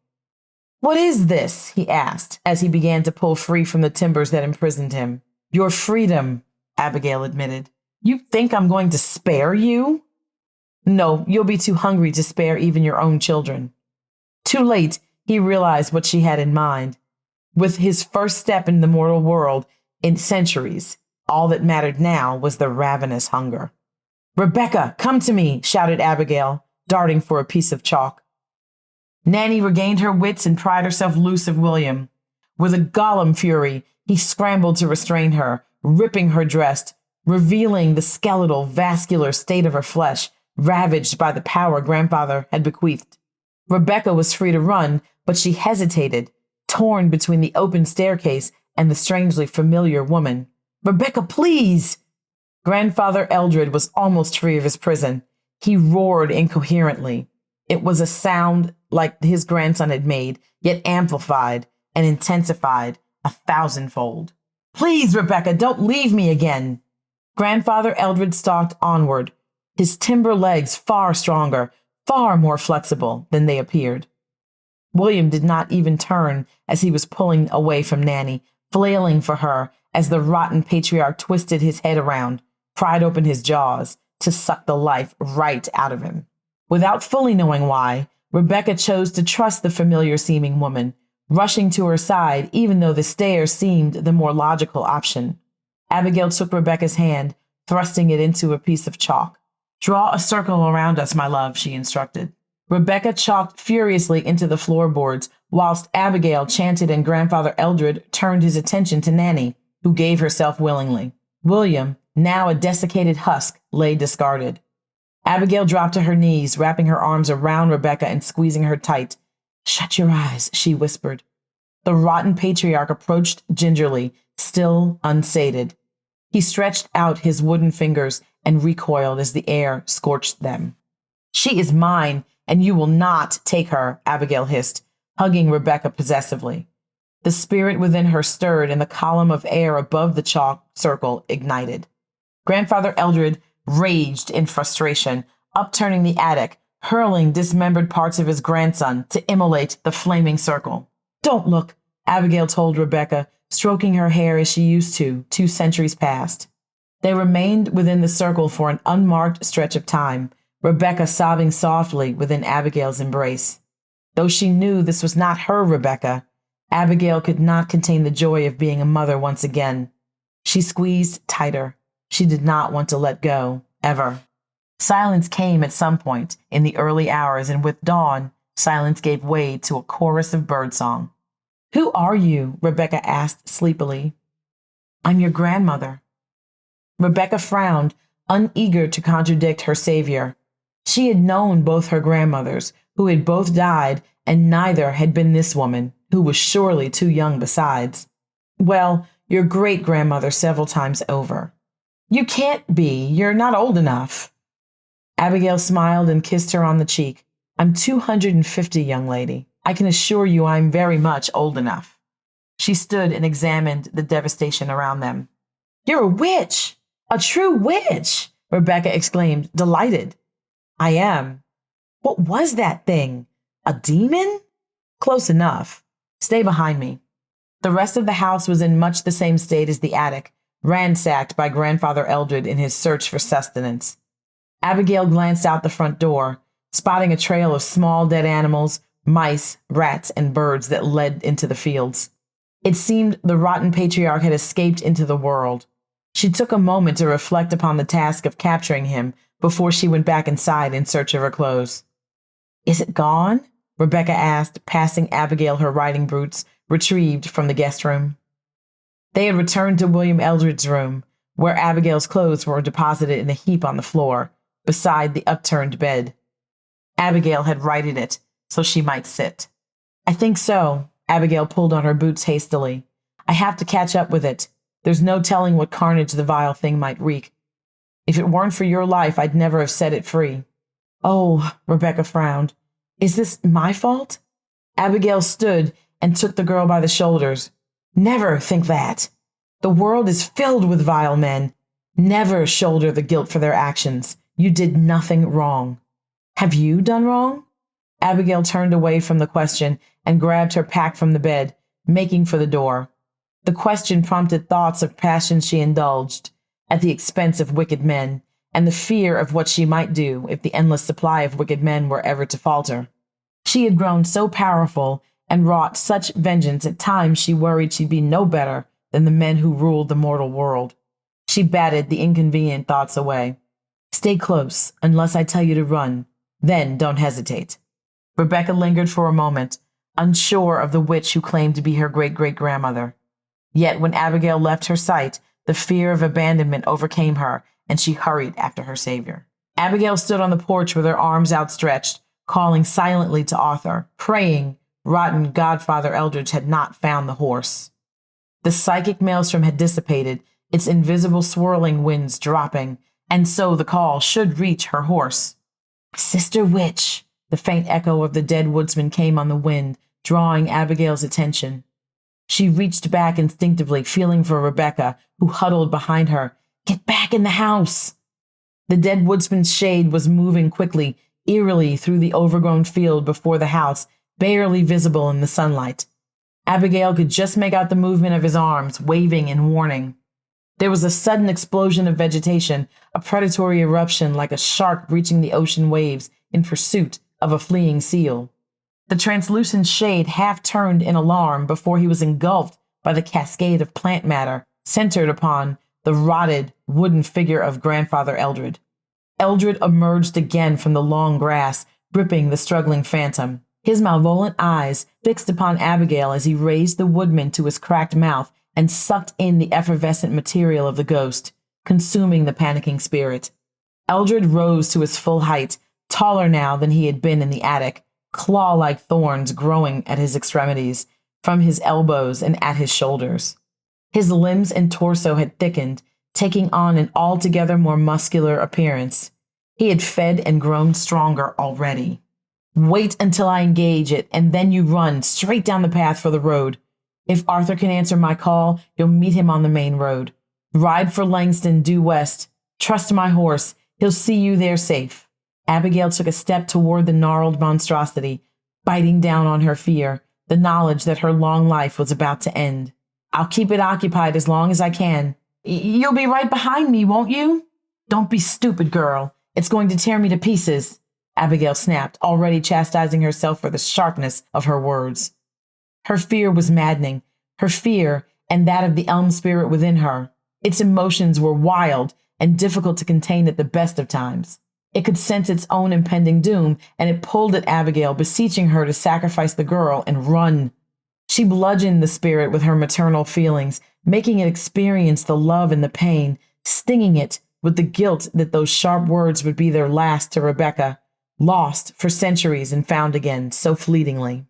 "What is this?" he asked as he began to pull free from the timbers that imprisoned him. "Your freedom," Abigail admitted. "You think I'm going to spare you?" "No, you'll be too hungry to spare even your own children." Too late, he realized what she had in mind. With his first step in the mortal world in centuries, all that mattered now was the ravenous hunger. "Rebecca, come to me," shouted Abigail, darting for a piece of chalk. Nanny regained her wits and pried herself loose of William. With a golem fury, he scrambled to restrain her, ripping her dress, revealing the skeletal, vascular state of her flesh, ravaged by the power grandfather had bequeathed. Rebecca was free to run, but she hesitated, torn between the open staircase and the strangely familiar woman. "Rebecca, please!" Grandfather Eldred was almost free of his prison. He roared incoherently. It was a sound like his grandson had made, yet amplified and intensified 1,000-fold. "Please, Rebecca, don't leave me again." Grandfather Eldred stalked onward, his timber legs far stronger, far more flexible than they appeared. William did not even turn as he was pulling away from Nanny, flailing for her as the rotten patriarch twisted his head around, pried open his jaws to suck the life right out of him. Without fully knowing why, Rebecca chose to trust the familiar-seeming woman, rushing to her side even though the stair seemed the more logical option. Abigail took Rebecca's hand, thrusting it into a piece of chalk. "Draw a circle around us, my love," she instructed. Rebecca chalked furiously into the floorboards, whilst Abigail chanted and Grandfather Eldred turned his attention to Nanny, who gave herself willingly. William, now a desiccated husk, lay discarded. Abigail dropped to her knees, wrapping her arms around Rebecca and squeezing her tight. "Shut your eyes," she whispered. The rotten patriarch approached gingerly, still unsated. He stretched out his wooden fingers and recoiled as the air scorched them. "She is mine, and you will not take her," Abigail hissed, hugging Rebecca possessively. The spirit within her stirred, and the column of air above the chalk circle ignited. Grandfather Eldred raged in frustration, upturning the attic, hurling dismembered parts of his grandson to immolate the flaming circle. "Don't look," Abigail told Rebecca, stroking her hair as she used to 2 centuries past. They remained within the circle for an unmarked stretch of time, Rebecca sobbing softly within Abigail's embrace. Though she knew this was not her Rebecca, Abigail could not contain the joy of being a mother once again. She squeezed tighter. She did not want to let go, ever. Silence came at some point in the early hours, and with dawn, silence gave way to a chorus of birdsong. "Who are you?" Rebecca asked sleepily. "I'm your grandmother." Rebecca frowned, uneager to contradict her savior. She had known both her grandmothers, who had both died, and neither had been this woman, who was surely too young besides. "Well, your great-grandmother several times over." "You can't be. You're not old enough." Abigail smiled and kissed her on the cheek. "I'm 250, young lady. I can assure you I'm very much old enough." She stood and examined the devastation around them. "You're a witch! A true witch!" Rebecca exclaimed, delighted. "I am." "What was that thing? A demon?" "Close enough. Stay behind me." The rest of the house was in much the same state as the attic, ransacked by Grandfather Eldred in his search for sustenance. Abigail glanced out the front door, spotting a trail of small dead animals, mice, rats, and birds that led into the fields. It seemed the rotten patriarch had escaped into the world. She took a moment to reflect upon the task of capturing him before she went back inside in search of her clothes. "Is it gone?" Rebecca asked, passing Abigail her riding boots, retrieved from the guest room. They had returned to William Eldred's room, where Abigail's clothes were deposited in a heap on the floor, beside the upturned bed. Abigail had righted it, so she might sit. "I think so." Abigail pulled on her boots hastily. "I have to catch up with it. There's no telling what carnage the vile thing might wreak. If it weren't for your life, I'd never have set it free." "Oh," Rebecca frowned. "Is this my fault?" Abigail stood and took the girl by the shoulders. "Never think that. The world is filled with vile men. Never shoulder the guilt for their actions. You did nothing wrong." "Have you done wrong?" Abigail turned away from the question and grabbed her pack from the bed, making for the door. The question prompted thoughts of passions she indulged at the expense of wicked men, and the fear of what she might do if the endless supply of wicked men were ever to falter. She had grown so powerful and wrought such vengeance at times she worried she'd be no better than the men who ruled the mortal world. She batted the inconvenient thoughts away. Stay close unless I tell you to run. Then don't hesitate. Rebecca lingered for a moment, unsure of the witch who claimed to be her great-great-grandmother. Yet when Abigail left her sight, the fear of abandonment overcame her, and she hurried after her savior. Abigail stood on the porch with her arms outstretched, calling silently to Arthur, praying rotten godfather Eldridge had not found the horse. The psychic maelstrom had dissipated, its invisible swirling winds dropping, and so the call should reach her horse. Sister Witch! The faint echo of the dead woodsman came on the wind, drawing Abigail's attention. She reached back instinctively, feeling for Rebecca, who huddled behind her. Get back in the house! The dead woodsman's shade was moving quickly, eerily through the overgrown field before the house, barely visible in the sunlight. Abigail could just make out the movement of his arms, waving in warning. There was a sudden explosion of vegetation, a predatory eruption like a shark breaching the ocean waves in pursuit of a fleeing seal. The translucent shade half turned in alarm before he was engulfed by the cascade of plant matter centered upon the rotted wooden figure of Grandfather Eldred. Eldred emerged again from the long grass, gripping the struggling phantom, his malevolent eyes fixed upon Abigail as he raised the woodman to his cracked mouth and sucked in the effervescent material of the ghost, consuming the panicking spirit. Eldred rose to his full height, taller now than he had been in the attic, claw-like thorns growing at his extremities, from his elbows and at his shoulders. His limbs and torso had thickened, taking on an altogether more muscular appearance. He had fed and grown stronger already. Wait until I engage it, and then you run straight down the path for the road. If Arthur can answer my call, you'll meet him on the main road. Ride for Langston due west. Trust my horse. He'll see you there safe. Abigail took a step toward the gnarled monstrosity, biting down on her fear, the knowledge that her long life was about to end. I'll keep it occupied as long as I can. You'll be right behind me, won't you? Don't be stupid, girl. It's going to tear me to pieces, Abigail snapped, already chastising herself for the sharpness of her words. Her fear was maddening, her fear and that of the elm spirit within her. Its emotions were wild and difficult to contain at the best of times. It could sense its own impending doom, and it pulled at Abigail, beseeching her to sacrifice the girl and run. She bludgeoned the spirit with her maternal feelings, making it experience the love and the pain, stinging it with the guilt that those sharp words would be their last to Rebecca, lost for centuries and found again so fleetingly.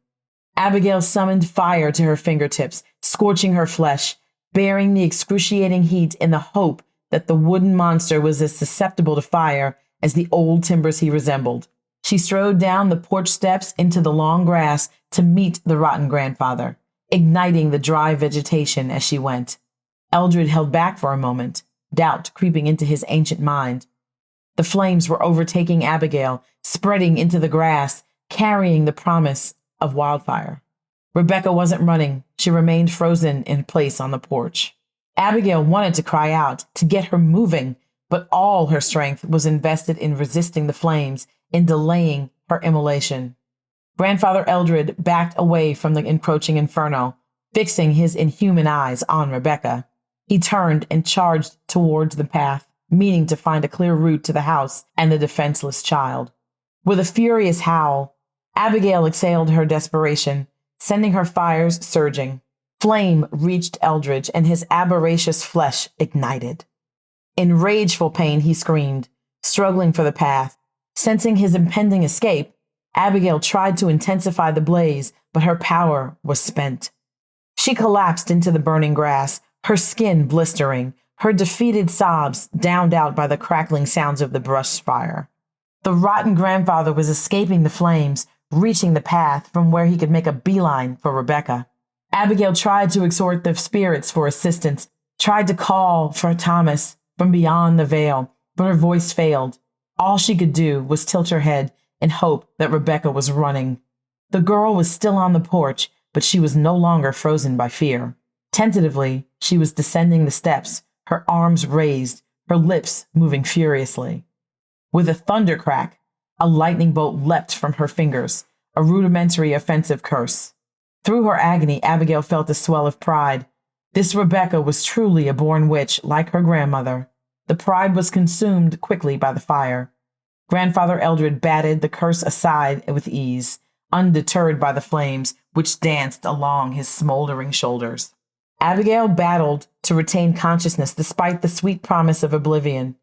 Abigail summoned fire to her fingertips, scorching her flesh, bearing the excruciating heat in the hope that the wooden monster was as susceptible to fire as the old timbers he resembled. She strode down the porch steps into the long grass to meet the rotten grandfather, igniting the dry vegetation as she went. Eldred held back for a moment, doubt creeping into his ancient mind. The flames were overtaking Abigail, spreading into the grass, carrying the promise of wildfire. Rebecca wasn't running. She remained frozen in place on the porch. Abigail wanted to cry out, to get her moving, but all her strength was invested in resisting the flames, in delaying her immolation. Grandfather Eldred backed away from the encroaching inferno, fixing his inhuman eyes on Rebecca. He turned and charged towards the path, meaning to find a clear route to the house and the defenseless child. With a furious howl, Abigail exhaled her desperation, sending her fires surging. Flame reached Eldridge, and his avaricious flesh ignited. In rageful pain, he screamed, struggling for the path. Sensing his impending escape, Abigail tried to intensify the blaze, but her power was spent. She collapsed into the burning grass, her skin blistering, her defeated sobs drowned out by the crackling sounds of the brush fire. The rotten grandfather was escaping the flames, reaching the path from where he could make a beeline for Rebecca. Abigail tried to exhort the spirits for assistance, tried to call for Thomas from beyond the veil, but her voice failed. All she could do was tilt her head and hope that Rebecca was running. The girl was still on the porch, but she was no longer frozen by fear. Tentatively, she was descending the steps, her arms raised, her lips moving furiously. With a thunder crack, a lightning bolt leapt from her fingers, a rudimentary offensive curse. Through her agony, Abigail felt a swell of pride. This Rebecca was truly a born witch, like her grandmother. The pride was consumed quickly by the fire. Grandfather Eldred batted the curse aside with ease, undeterred by the flames which danced along his smoldering shoulders. Abigail battled to retain consciousness despite the sweet promise of oblivion,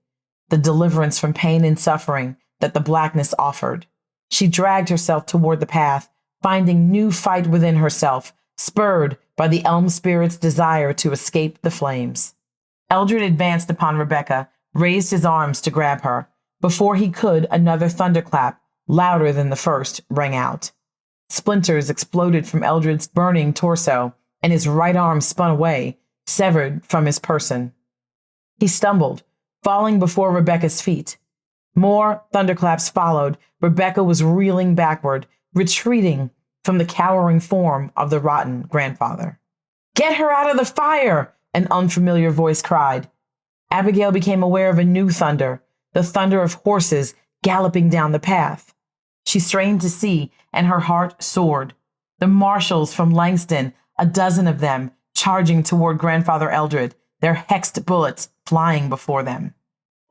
the deliverance from pain and suffering that the blackness offered. She dragged herself toward the path, finding new fight within herself, spurred by the elm spirit's desire to escape the flames. Eldred advanced upon Rebecca, raised his arms to grab her. Before he could, another thunderclap, louder than the first, rang out. Splinters exploded from Eldred's burning torso, and his right arm spun away, severed from his person. He stumbled, falling before Rebecca's feet. More thunderclaps followed. Rebecca was reeling backward, retreating from the cowering form of the rotten grandfather. "Get her out of the fire!" an unfamiliar voice cried. Abigail became aware of a new thunder, the thunder of horses galloping down the path. She strained to see, and her heart soared. The marshals from Langston, a dozen of them, charging toward Grandfather Eldred, their hexed bullets flying before them.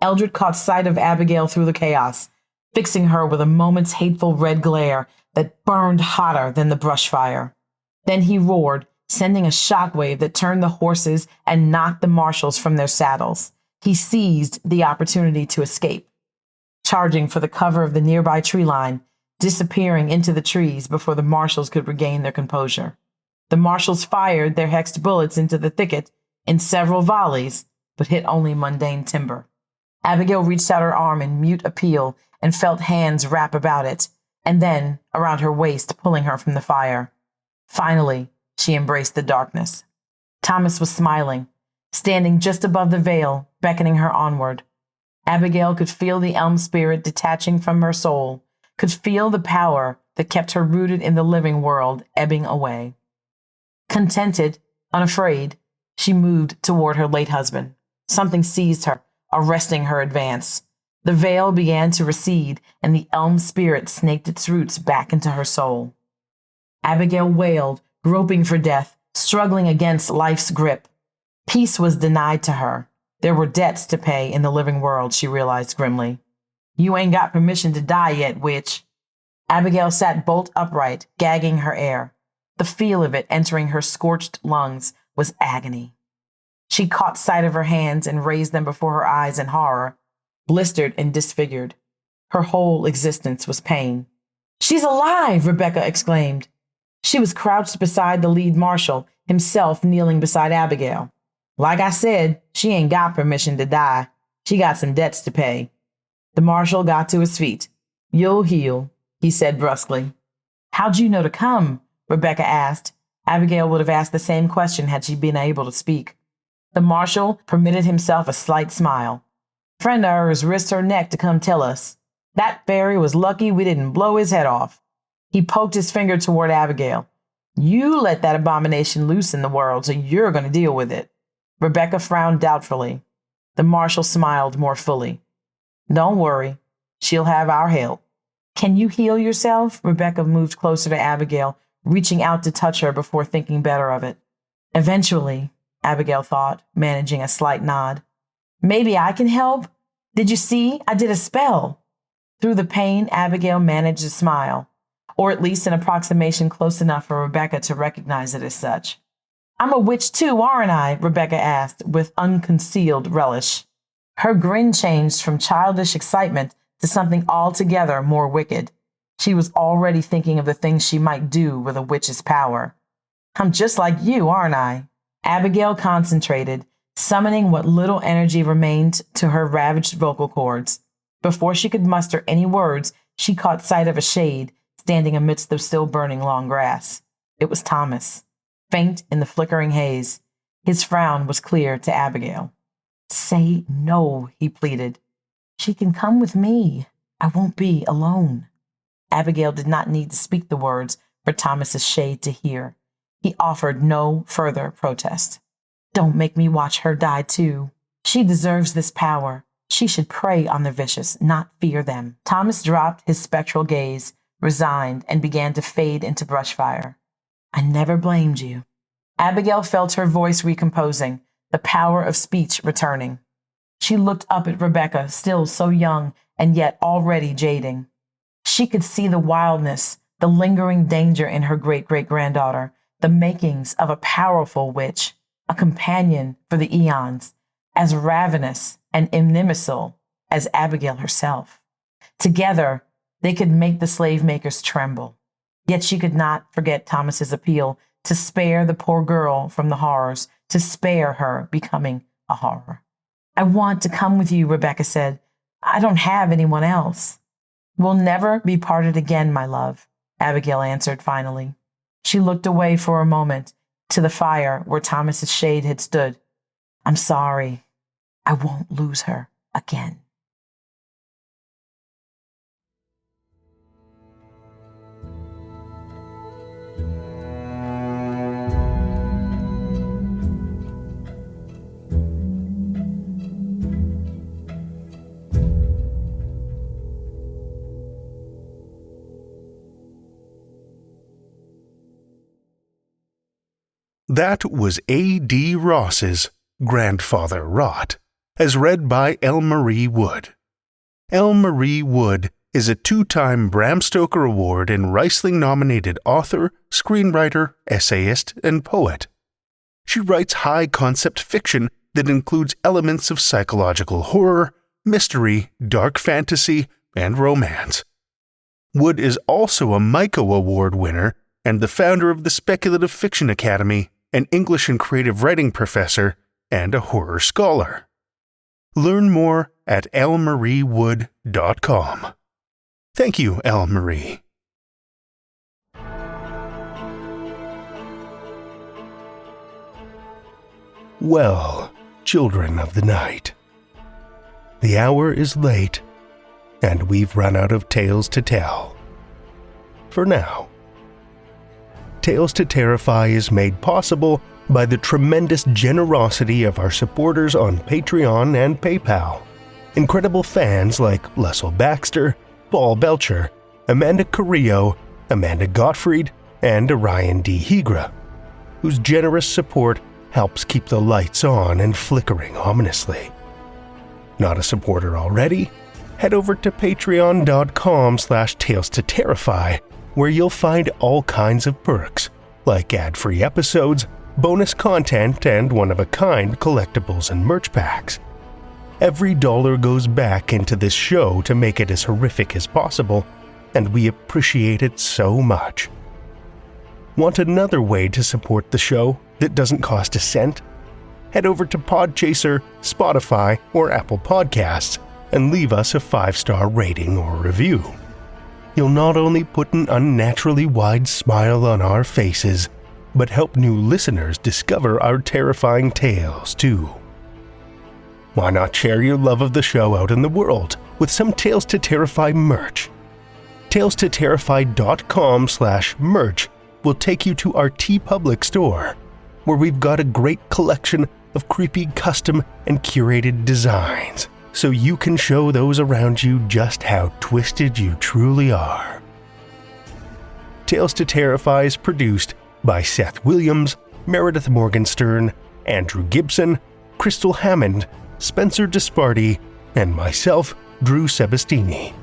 Eldred caught sight of Abigail through the chaos, fixing her with a moment's hateful red glare that burned hotter than the brush fire. Then he roared, sending a shockwave that turned the horses and knocked the marshals from their saddles. He seized the opportunity to escape, charging for the cover of the nearby tree line, disappearing into the trees before the marshals could regain their composure. The marshals fired their hexed bullets into the thicket in several volleys, but hit only mundane timber. Abigail reached out her arm in mute appeal and felt hands wrap about it, and then around her waist, pulling her from the fire. Finally, she embraced the darkness. Thomas was smiling, standing just above the veil, beckoning her onward. Abigail could feel the elm spirit detaching from her soul, could feel the power that kept her rooted in the living world ebbing away. Contented, unafraid, she moved toward her late husband. Something seized her, arresting her advance. The veil began to recede, and the elm spirit snaked its roots back into her soul. Abigail wailed, groping for death, struggling against life's grip. Peace was denied to her. There were debts to pay in the living world, she realized grimly. "You ain't got permission to die yet, witch." Abigail sat bolt upright, gagging her air. The feel of it entering her scorched lungs was agony. She caught sight of her hands and raised them before her eyes in horror, blistered and disfigured. Her whole existence was pain. "She's alive!" Rebecca exclaimed. She was crouched beside the lead marshal, himself kneeling beside Abigail. "Like I said, she ain't got permission to die. She got some debts to pay." The marshal got to his feet. "You'll heal," he said brusquely. "How'd you know to come?" Rebecca asked. Abigail would have asked the same question had she been able to speak. The marshal permitted himself a slight smile. "Friend of hers risked her neck to come tell us. That fairy was lucky we didn't blow his head off." He poked his finger toward Abigail. "You let that abomination loose in the world, so you're going to deal with it." Rebecca frowned doubtfully. The marshal smiled more fully. "Don't worry. She'll have our help." "Can you heal yourself?" Rebecca moved closer to Abigail, reaching out to touch her before thinking better of it. "Eventually," Abigail thought, managing a slight nod. "Maybe I can help? Did you see? I did a spell." Through the pain, Abigail managed a smile, or at least an approximation close enough for Rebecca to recognize it as such. "I'm a witch too, aren't I?" Rebecca asked with unconcealed relish. Her grin changed from childish excitement to something altogether more wicked. She was already thinking of the things she might do with a witch's power. "I'm just like you, aren't I?" Abigail concentrated, summoning what little energy remained to her ravaged vocal cords. Before she could muster any words, she caught sight of a shade standing amidst the still burning long grass. It was Thomas, faint in the flickering haze. His frown was clear to Abigail. "Say no," he pleaded. "She can come with me. I won't be alone." Abigail did not need to speak the words for Thomas's shade to hear. He offered no further protest. "Don't make me watch her die too. She deserves this power. She should prey on the vicious, not fear them." Thomas dropped his spectral gaze, resigned, and began to fade into brushfire. I never blamed you. Abigail felt her voice recomposing, the power of speech returning. She looked up at Rebecca, still so young and yet already jading. She could see the wildness, the lingering danger in her great-great-granddaughter, the makings of a powerful witch, a companion for the eons, as ravenous and inimical as Abigail herself. Together, they could make the slave makers tremble. Yet she could not forget Thomas's appeal to spare the poor girl from the horrors, to spare her becoming a horror. I want to come with you, Rebecca said. I don't have anyone else. We'll never be parted again, my love, Abigail answered finally. She looked away for a moment to the fire where Thomas's shade had stood. I'm sorry. I won't lose her again. That was A.D. Ross's Grandfather Rot, as read by L. Marie Wood. L. Marie Wood is a 2-time Bram Stoker Award and Riesling-nominated author, screenwriter, essayist, and poet. She writes high-concept fiction that includes elements of psychological horror, mystery, dark fantasy, and romance. Wood is also a Myco Award winner and the founder of the Speculative Fiction Academy, an English and creative writing professor, and a horror scholar. Learn more at lmariewood.com. Thank you, L. Marie. Well, children of the night, the hour is late, and we've run out of tales to tell. For now. Tales to Terrify is made possible by the tremendous generosity of our supporters on Patreon and PayPal. Incredible fans like Lestle Baxter, Paul Belcher, Amanda Carrillo, Amanda Gottfried, and Orion D. Hegre, whose generous support helps keep the lights on and flickering ominously. Not a supporter already? Head over to patreon.com/Tales to Terrify, where you'll find all kinds of perks, like ad-free episodes, bonus content, and one-of-a-kind collectibles and merch packs. Every dollar goes back into this show to make it as horrific as possible, and we appreciate it so much. Want another way to support the show that doesn't cost a cent? Head over to Podchaser, Spotify, or Apple Podcasts and leave us a 5-star rating or review. You'll not only put an unnaturally wide smile on our faces, but help new listeners discover our terrifying tales too. Why not share your love of the show out in the world with some Tales to Terrify merch? TalesToTerrify.com/merch will take you to our TeePublic store, where we've got a great collection of creepy custom and curated designs, so you can show those around you just how twisted you truly are. Tales to Terrify is produced by Seth Williams, Meredith Morgenstern, Andrew Gibson, Crystal Hammond, Spencer Disparty, and myself, Drew Sebastini,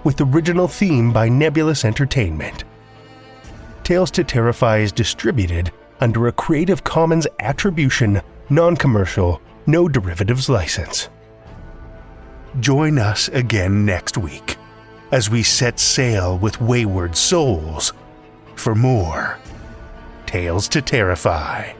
with original theme by Nebulous Entertainment. Tales to Terrify is distributed under a Creative Commons Attribution, Non-Commercial, No Derivatives license. Join us again next week as we set sail with wayward souls for more Tales to Terrify.